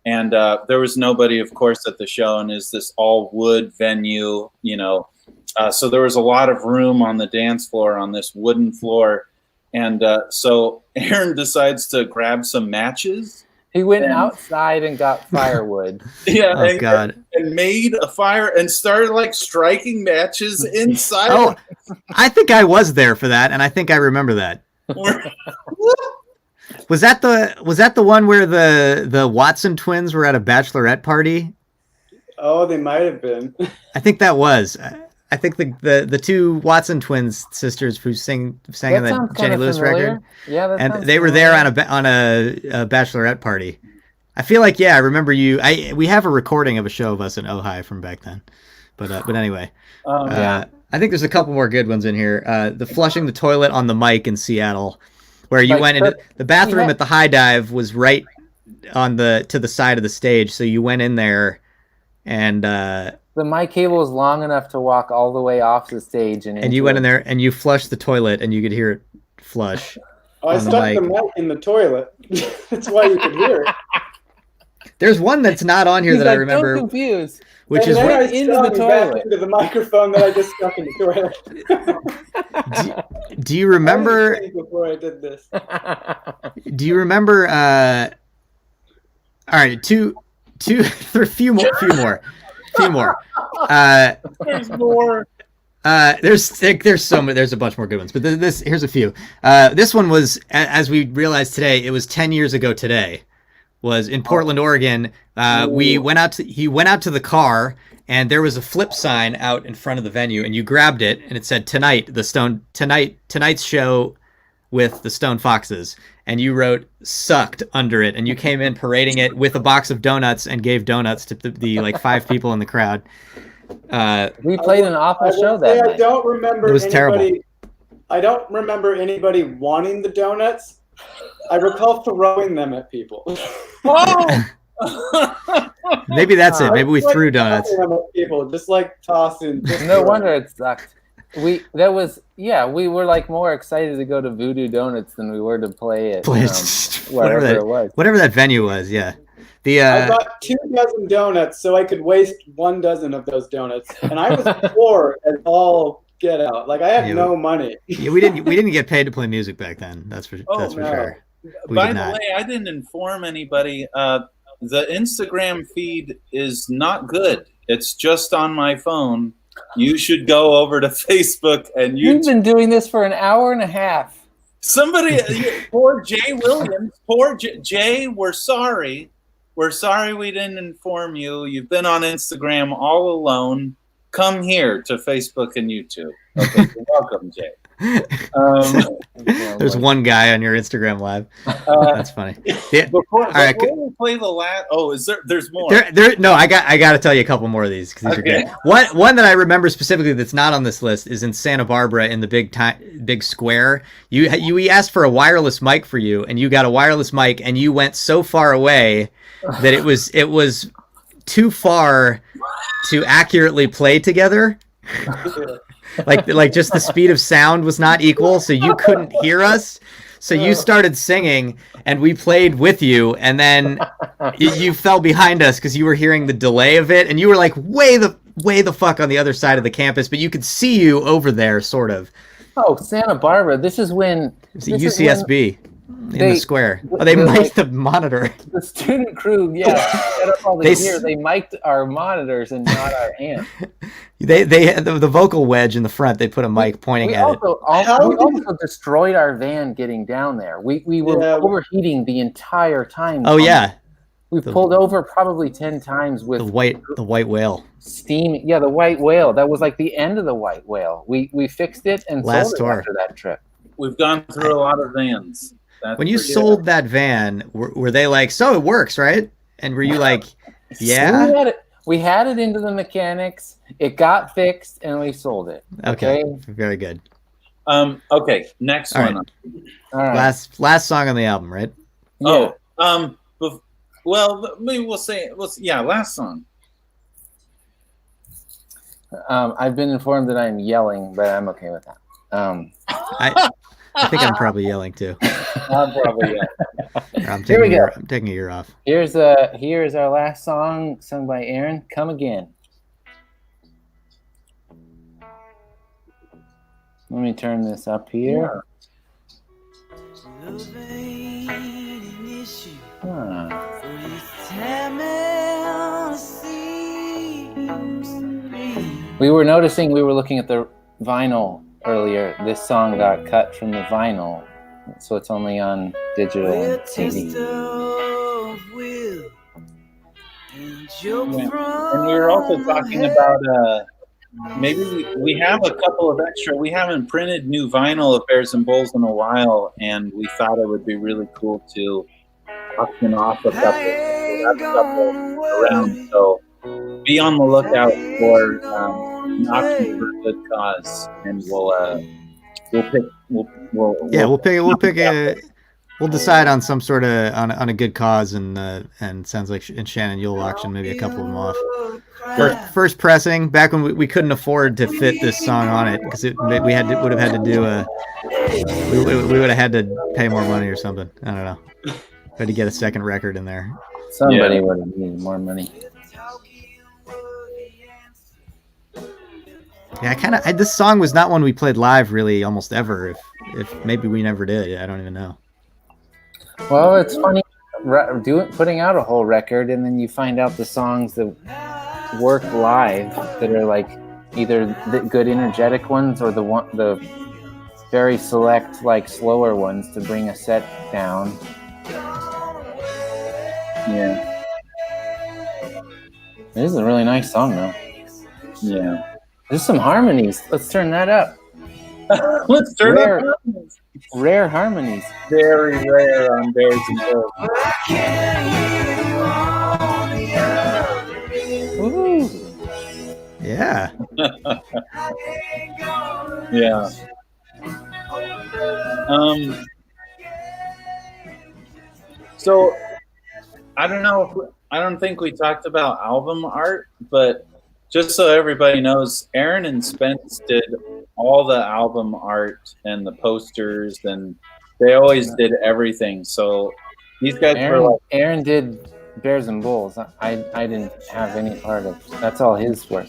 and there was nobody, of course, at the show, and is this all wood venue, so there was a lot of room on the dance floor on this wooden floor, and so Aaron decides to grab some matches. He went outside and got firewood. Yeah, God. And made a fire and started like striking matches inside. Oh, I think I was there for that, and I think I remember that. Was that the one where the Watson twins were at a bachelorette party? Oh, they might have been. I think that was. I think the two Watson twins sisters who sang on the Jenny Lewis record. Yeah, and they were there on a bachelorette party. I feel like I remember you. We have a recording of a show of us in Ojai from back then, but anyway. I think there's a couple more good ones in here. The flushing the toilet on the mic in Seattle, where you went into the bathroom at the High Dive was right to the side of the stage, so you went in there and. The mic cable was long enough to walk all the way off the stage, and you went in there and you flushed the toilet, and you could hear it flush. I stuck the mic in the toilet. That's why you could hear it. There's one that's not on here that I remember. So confused. Which is right into the toilet. Into the microphone that I just stuck in the toilet. Do you remember? Before I did this. Do you remember? All right, few more. There's more. There's so many. There's a bunch more good ones, but here's a few. This one was, as we realized today, it was 10 years ago today. Was in Portland, Oregon. He went out to the car, and there was a flip sign out in front of the venue, and you grabbed it, and it said tonight's show with the Stone Foxes, and you wrote "sucked" under it, and you came in parading it with a box of donuts and gave donuts to the like 5 people in the crowd. We played an awful show that night. I don't remember It was anybody. I don't remember anybody wanting the donuts. I recall throwing them at people. Oh! Maybe that's it. Maybe we threw donuts. Them at people, just like tossing. No wonder it sucked. We were like more excited to go to Voodoo Donuts than we were to play it. Whatever it was. Whatever that venue was, yeah. I bought 2 dozen donuts so I could waste 1 dozen of those donuts, and I was poor as all get out. Like I had no money. Yeah, we didn't get paid to play music back then. That's for sure. By the way, I didn't inform anybody. The Instagram feed is not good. It's just on my phone. You should go over to Facebook and You've been doing this for an hour and a half. Somebody, poor Jay Williams, poor Jay, we're sorry. We're sorry we didn't inform you. You've been on Instagram all alone. Come here to Facebook and YouTube. Okay, you're welcome, Jay. There's one guy on your Instagram live. That's funny. Yeah. Before we play the last, there's more. No, I got to tell you a couple more of these because these are good. One that I remember specifically that's not on this list is in Santa Barbara in the big square. We asked for a wireless mic for you, and you got a wireless mic, and you went so far away that it was too far to accurately play together. like just the speed of sound was not equal, so you couldn't hear us. So you started singing, and we played with you, and then you fell behind us because you were hearing the delay of it, and you were like way the fuck on the other side of the campus, but you could see you over there, sort of. Oh, Santa Barbara! This is when it was at UCSB. In the square. They mic'd the monitor. The student crew, set up all the gear. They mic'd our monitors and not our amp. They had the vocal wedge in the front. They put a mic pointing at it. We also destroyed our van getting down there. We were overheating the entire time. Oh yeah. We pulled over probably 10 times with the white whale. Steam. Yeah, the white whale. That was like the end of the white whale. We fixed it and last sold it after that trip. We've gone through a lot of vans. When you sold that van, were they like, so it works, right? And were you like, yeah? We had it into the mechanics. It got fixed, and we sold it. Okay. Very good. Okay, next one. All right. Last song on the album, right? Yeah. Well, maybe we'll say, last song. I've been informed that I'm yelling, but I'm okay with that. I think I'm probably yelling too. I'm probably yelling. I'm taking a year off. Here's our last song sung by Aaron. Come Again. Let me turn this up here. We were noticing we were looking at the vinyl earlier. This song got cut from the vinyl, so it's only on digital and CD. And we were also talking about maybe we have a couple of extra. We haven't printed new vinyl of Bears and Bulls in a while, and we thought it would be really cool to auction off a couple around. So be on the lookout for an auction for a good cause, and we'll decide on some sort of on a good cause, and sounds like Shannon, you'll auction maybe a couple of them off. First pressing back when we couldn't afford to fit this song on it because we would have had to do we would have had to pay more money or something. I don't know. Had to get a second record in there. Somebody would have needed more money. Yeah, this song was not one we played live really almost ever. If maybe we never did, I don't even know. Well, it's funny putting out a whole record and then you find out the songs that work live that are like either the good energetic ones or the very select like slower ones to bring a set down. Yeah, this is a really nice song though. Yeah. There's some harmonies. Let's turn that up. Let's turn up harmonies. Rare harmonies. Very rare on Bears and Bulls. Woo. Yeah. Yeah. So I don't know. I don't think we talked about album art, but just so everybody knows, Aaron and Spence did all the album art and the posters, and they always did everything. So these guys were like, Aaron did Bears and Bulls. I didn't have any part of. That's all his work.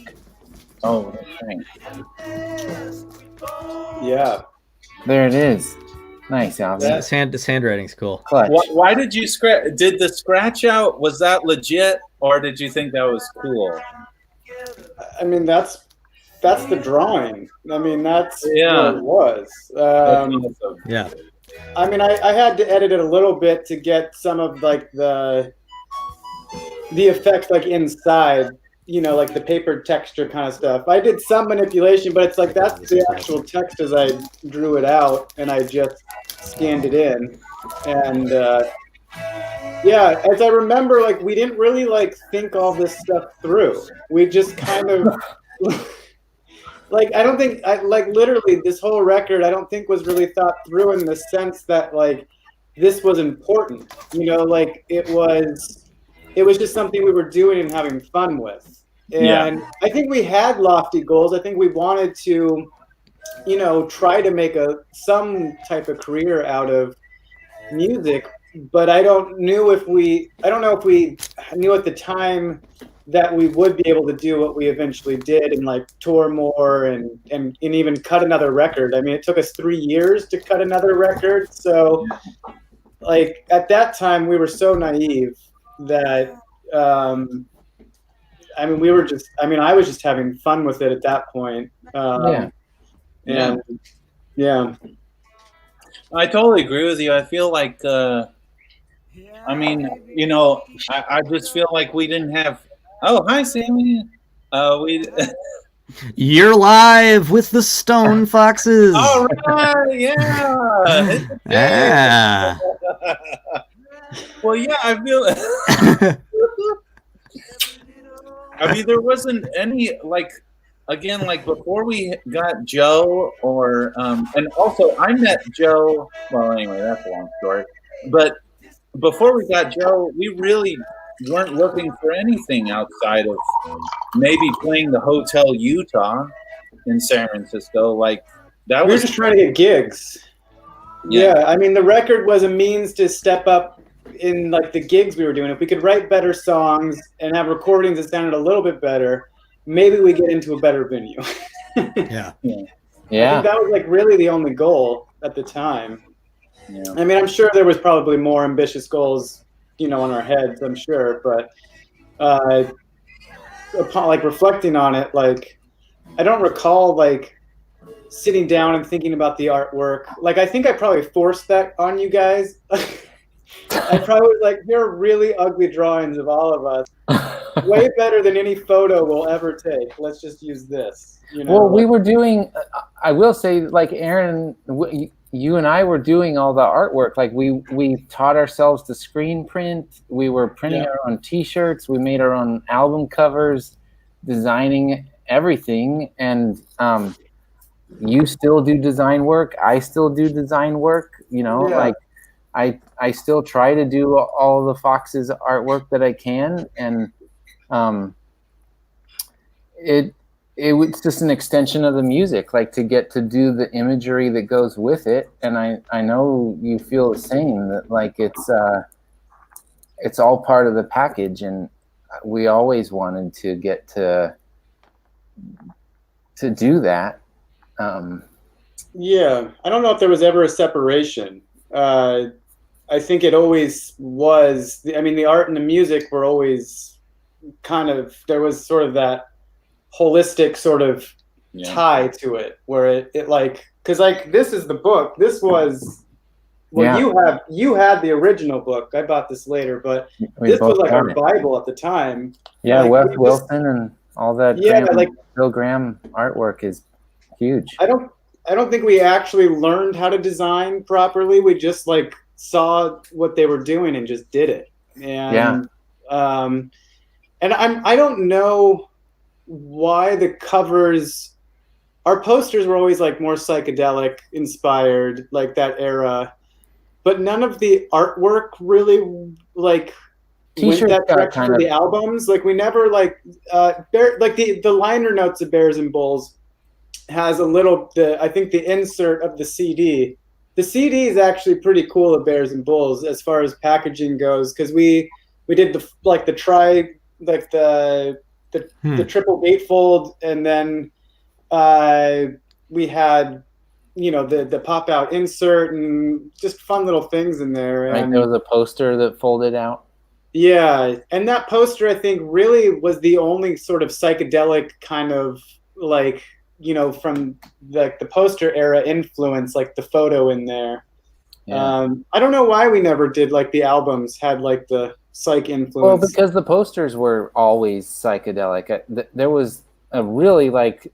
oh, dang. Yeah. There it is. Nice, Avi. His handwriting's cool. Clutch. Why did you scratch? Did the scratch out? Was that legit, or did you think that was cool? I mean, that's the drawing. I mean, that's Yeah. what it was. Yeah. I mean, I had to edit it a little bit to get some of like the effects like inside, you know, like the paper texture kind of stuff. I did some manipulation, but it's like that's the actual text as I drew it out and I just scanned it in. And yeah, as I remember, like we didn't really like think all this stuff through. We just kind of like I don't think like literally this whole record I don't think was really thought through in the sense that like this was important. You know, like it was just something we were doing and having fun with. And I think we had lofty goals. I think we wanted to, you know, try to make some type of career out of music, but I don't know if we knew at the time that we would be able to do what we eventually did and like tour more and even cut another record. I mean, it took us 3 years to cut another record. So like at that time we were so naive that I mean, I was just having fun with it at that point. And yeah. I totally agree with you. I feel like, I mean, you know, I just feel like we didn't have. Oh, hi, Sammy. You're live with the Stone Foxes. All right, yeah. Yeah. Well, yeah, I feel. I mean, there wasn't any like. Again, like before we got Joe, or and also I met Joe. Well, anyway, that's a long story. But before we got Joe, we really weren't looking for anything outside of maybe playing the Hotel Utah in San Francisco. Like that we was were just trying to get gigs. Yeah, I mean, the record was a means to step up in like the gigs we were doing. If we could write better songs and have recordings that sounded a little bit better, maybe we get into a better venue. Yeah. I think that was like really the only goal at the time. Yeah. I mean, I'm sure there was probably more ambitious goals, you know, in our heads, I'm sure, but upon like reflecting on it, like I don't recall like sitting down and thinking about the artwork. Like I think I probably forced that on you guys. I probably was like, here are really ugly drawings of all of us. Way better than any photo we'll ever take. Let's just use this. You know? Well, we were doing, I will say, like Aaron, you and I were doing all the artwork. Like we taught ourselves to screen print. We were printing our own T-shirts. We made our own album covers, designing everything. And you still do design work. I still do design work. You know, like I still try to do all the Fox's artwork that I can, and it was just an extension of the music, like to get to do the imagery that goes with it. And I know you feel the same, that like it's all part of the package, and we always wanted to get to do that. Yeah, I don't know if there was ever a separation. I think it always was. I mean, the art and the music were always kind of, there was sort of that holistic sort of tie to it, where it like, because like this is the book. This was, well, you had the original book. I bought this later, but this was like our Bible at the time. Yeah, like, Wes Wilson and all that. Like Bill Graham artwork is huge. I don't think we actually learned how to design properly. We just like saw what they were doing and just did it. And and I don't know why the covers, our posters were always like more psychedelic inspired, like that era, but none of the artwork really like went that direction for the albums. Like we never like the liner notes of Bears and Bulls has a little, I think the insert of the CD. The CD is actually pretty cool of Bears and Bulls as far as packaging goes, because we did the triple gatefold, and then we had the pop out insert and just fun little things in there. Right, and there was a poster that folded out. Yeah, and that poster I think really was the only sort of psychedelic kind of like, from the poster era influence, like the photo in there. Yeah. I don't know why we never did like the albums had like the psych influence. Well, because the posters were always psychedelic. There was a really like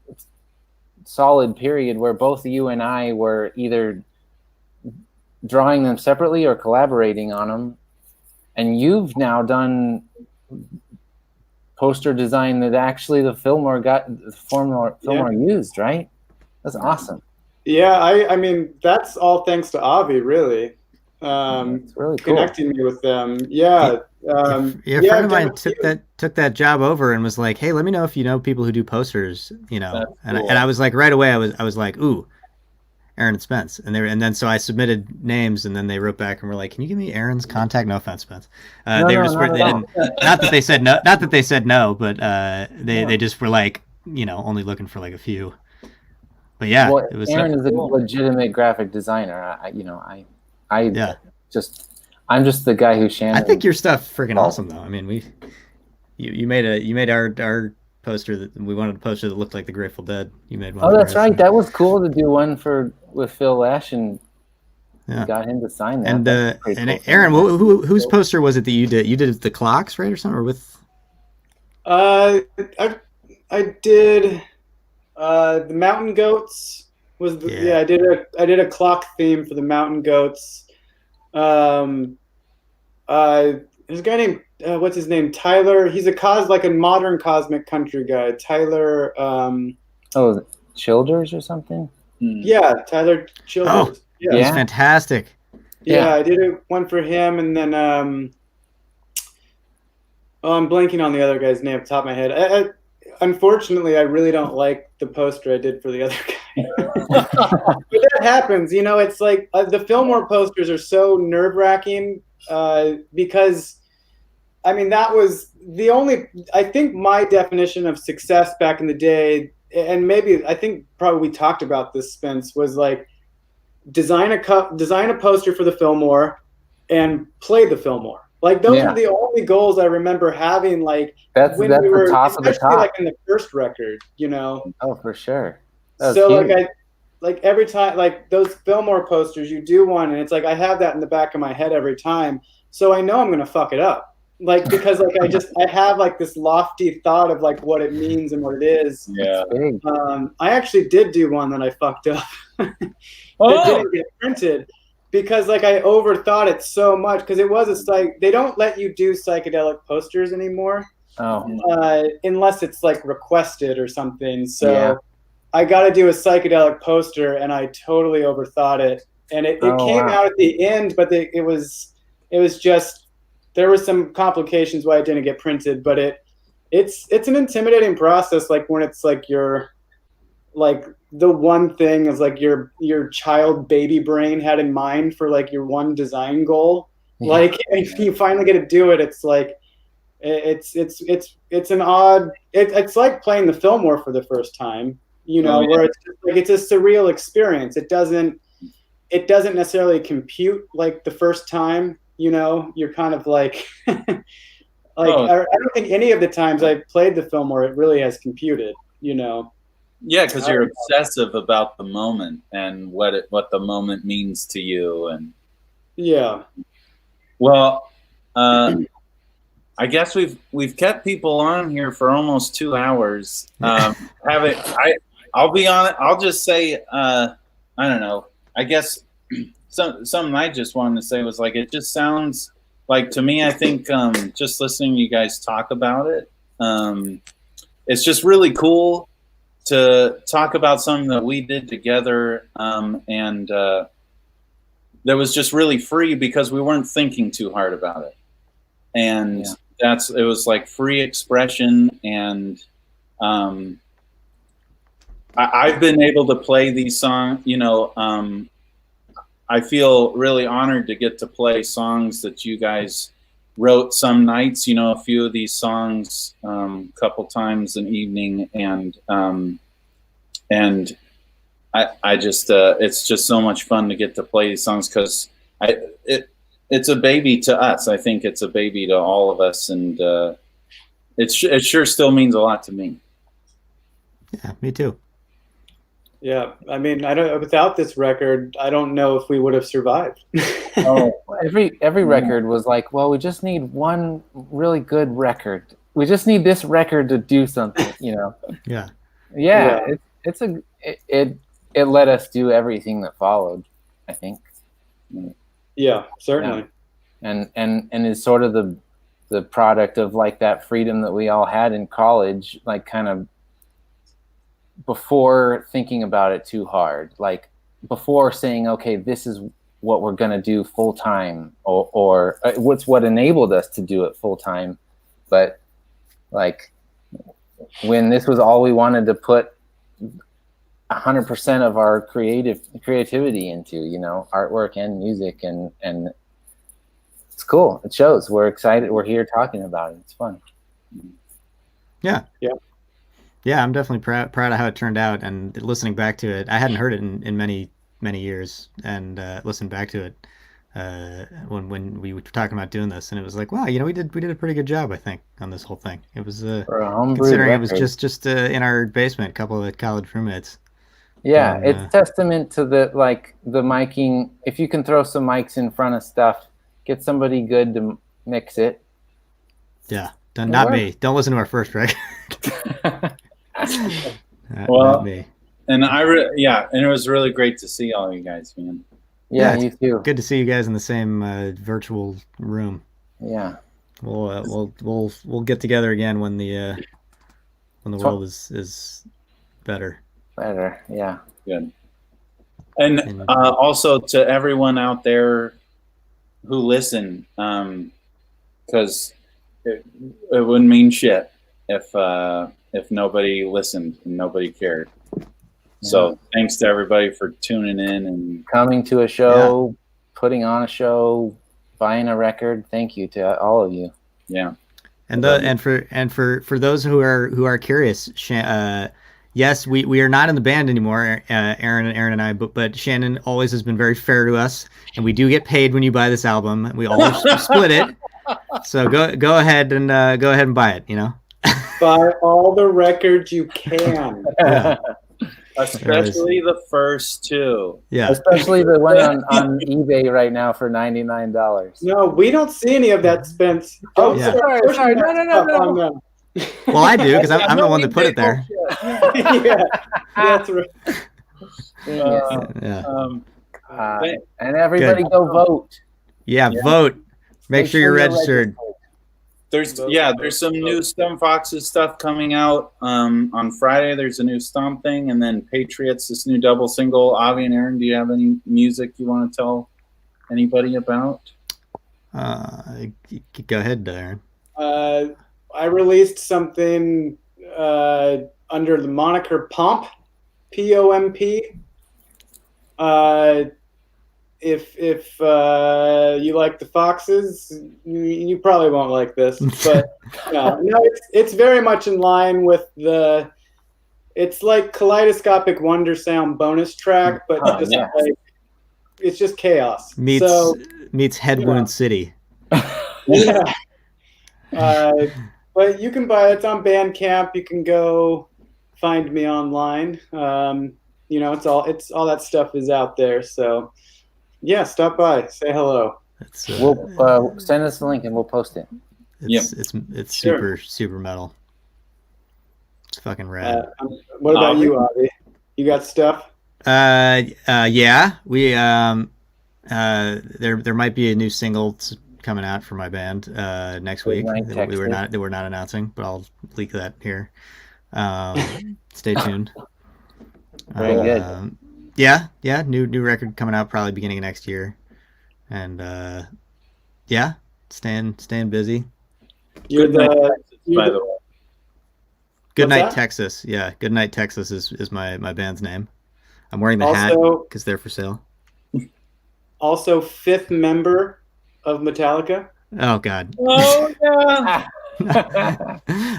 solid period where both you and I were either drawing them separately or collaborating on them. And you've now done poster design that actually the Fillmore used, right? That's awesome. Yeah, I mean that's all thanks to Avi, really. It's really cool. Connecting me with them. Yeah. A friend of mine took that job over and was like, "Hey, let me know if you know people who do posters." And I was like, right away, I was like, "Ooh, Aaron and Spence," and then so I submitted names, and then they wrote back and were like, "Can you give me Aaron's contact?" No offense, Spence. They didn't. Not that they said no. Not that they said no, but they just were like, only looking for like a few. But yeah, well, it was Aaron is a legitimate graphic designer. I'm just the guy who Shannon. I think your stuff freaking awesome though. I mean, you made our poster that we wanted a poster that looked like the Grateful Dead. You made one. Oh, that's right. That was cool to do one with Phil Lash and got him to sign that. And Aaron, whose poster was it that you did? You did the clocks, right, or something, or with? I did the Mountain Goats. I did a clock theme for the Mountain Goats. There's a guy named what's his name? Tyler. He's a modern cosmic country guy. Tyler. Childers or something. Yeah, Tyler Childers. Oh, yeah, he's fantastic. Yeah, I did one for him, and then I'm blanking on the other guy's name off the top of my head. Unfortunately, I really don't like the poster I did for the other guy. But that happens, it's like the Fillmore posters are so nerve-wracking because, I mean, that was the only, I think my definition of success back in the day, and maybe, I think probably we talked about this, Spence, was like design a poster for the Fillmore and play the Fillmore. Like those are the only goals I remember having. Like that's when we were, the top especially of the top. Like in the first record, Oh, for sure. So huge. like every time, like those Fillmore posters, you do one, and it's like I have that in the back of my head every time, so I know I'm gonna fuck it up. Like because like I have like this lofty thought of like what it means and what it is. Yeah. I actually did do one that I fucked up. It didn't get printed. Because like I overthought it so much, because it was they don't let you do psychedelic posters anymore, unless it's like requested or something. So I got to do a psychedelic poster, and I totally overthought it, and it came out at the end, but it was just there were some complications why it didn't get printed, but it's an intimidating process, like when it's like your like the one thing is like your child baby brain had in mind for like your one design goal. Like if you finally get to do it, it's like it's an odd it's like playing the Fillmore for the first time, where it's just like it's a surreal experience. It doesn't necessarily compute like the first time, you're kind of like I don't think any of the times I played the Fillmore it really has computed, Yeah, because you're obsessive about the moment and what the moment means to you, and well, I guess we've kept people on here for almost 2 hours. I'll be honest. I'll just say I don't know. I guess something I just wanted to say was like it just sounds like to me. I think just listening to you guys talk about it. it's just really cool to talk about something that we did together, and that was just really free because we weren't thinking too hard about it, and it was like free expression. And I've been able to play these songs, I feel really honored to get to play songs that you guys wrote some nights, a few of these songs, couple times an evening. And I just, it's just so much fun to get to play these songs because it's a baby to us. I think it's a baby to all of us. And it sure still means a lot to me. Yeah, me too. Yeah, I mean, without this record, I don't know if we would have survived. Every record was like, well, we just need one really good record. We just need this record to do something, Yeah. It let us do everything that followed, I think. Yeah, certainly. Yeah. And is sort of the product of like that freedom that we all had in college, like kind of before thinking about it too hard, like before saying, okay, this is what we're going to do full time, or what's what enabled us to do it full time. But like when this was all we wanted to put 100% of our creativity into, artwork and music, and it's cool. It shows. We're excited. We're here talking about it. It's fun. Yeah. Yeah. Yeah, I'm definitely proud of how it turned out. And listening back to it, I hadn't heard it in many years, and listened back to it when we were talking about doing this, and it was like, wow, we did a pretty good job, I think, on this whole thing. It was considering it was just in our basement, a couple of college roommates. Yeah, and, it's testament to the miking. If you can throw some mics in front of stuff, get somebody good to mix it. Yeah, not me. Don't listen to our first record. Well, and and it was really great to see all you guys, man. Yeah, you too. Good to see you guys in the same virtual room. Yeah, we'll get together again when the world is better. Better, yeah. Good. And also to everyone out there who listen, because it wouldn't mean shit if nobody listened and nobody cared. Yeah. So thanks to everybody for tuning in and coming to a show, putting on a show, buying a record. Thank you to all of you. Yeah. And for those who are curious, yes, we are not in the band anymore, Aaron and I, but Shannon always has been very fair to us, and we do get paid when you buy this album. We always split it. So go ahead and buy it, Buy all the records you can. Yeah. Especially the first two. Yeah. Especially the one on eBay right now for $99. No, we don't see any of that, Spence. Sorry. No. Well, I do, because I'm the one that put it there. Yeah, that's right. And everybody go vote. Yeah, vote. Make sure you're registered. There's some new Stump Foxes stuff coming out on Friday. There's a new Stomp thing, and then Patriots, this new double single. Avi and Aaron, do you have any music you want to tell anybody about? Go ahead, Aaron. I released something under the moniker Pomp, P-O-M-P. If you like the Foxes, you probably won't like this, but no, it's very much in line with it's like Kaleidoscopic Wonder Sound bonus track, but it's just chaos. Meets Head Wound City. Yeah. But you can buy it. It's on Bandcamp. You can go find me online. It's all that stuff is out there. So, yeah, stop by, say hello. We'll send us the link and we'll post it. It's super metal. It's fucking rad. What about you, Avi? You got stuff? Yeah. We there might be a new single coming out for my band next week that we're not announcing, but I'll leak that here. Stay tuned. Very good. Yeah. New record coming out probably beginning of next year, and staying busy. You're Good night, the Texas, by the way. Good What's Night that? Texas. Yeah, Good Night Texas is my band's name. I'm wearing the hat Also, because they're for sale. also fifth member of Metallica. Oh God. Oh yeah.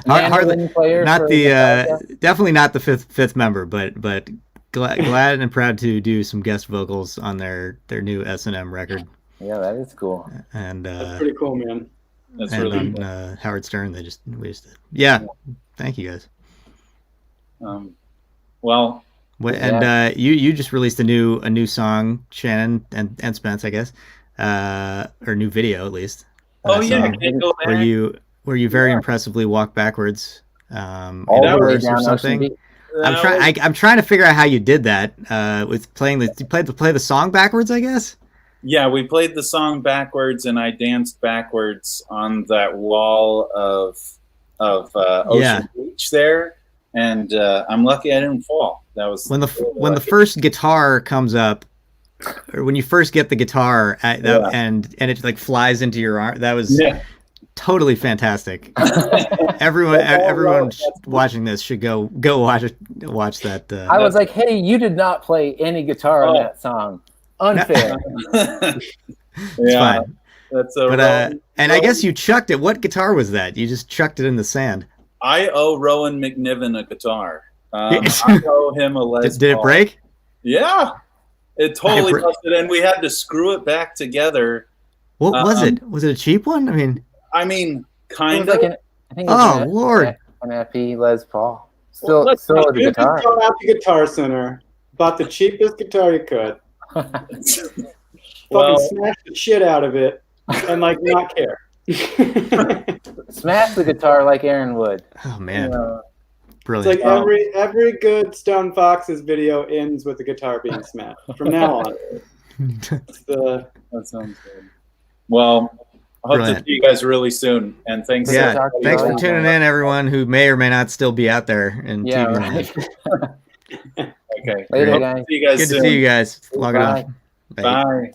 Mandolin player not for the Metallica. definitely not the fifth member, but glad and proud to do some guest vocals on their new S&M record. Yeah, that is cool. And That's pretty cool, man. That's and really on cool. Howard Stern we just did. Yeah. Thank you guys. Well, And you just released a new song, Shannon and Spence, I guess, or new video at least. oh yeah, song can't go where back. you very impressively walk backwards All in the a way verse or down Ocean something. Beach. I'm trying to figure out how you did that with playing you play the song backwards, I guess. Yeah, we played the song backwards, and I danced backwards on that wall of Ocean Beach there, and I'm lucky I didn't fall. That was when the first guitar comes up, or when you first get the guitar and it like flies into your arm. That was totally fantastic. Everyone watching this should go watch that. I was like, hey, you did not play any guitar on that song. Unfair. It's fine. That's and I guess you chucked it. What guitar was that? You just chucked it in the sand. I owe Rowan McNiven a guitar. I owe him a Les Did Paul. it break? Yeah, it totally busted, and we had to screw it back together. What was it? Was it a cheap one? I mean, kind of. of. I think it was Lord. An FE Les Paul. Still the guitar. Going out to Guitar Center, bought the cheapest guitar you could. Fucking smash the shit out of it and like not care. Smash the guitar like Aaron would. Oh man, It's brilliant! like every good Stone Foxes video ends with the guitar being smashed. From now on, that sounds good. Well, I hope to see you guys really soon, and thanks. Yeah, thanks for tuning in, everyone who may or may not still be out there in TV. Right. Okay, later, guys. See you guys Good soon. to see you guys. Log it off. Bye.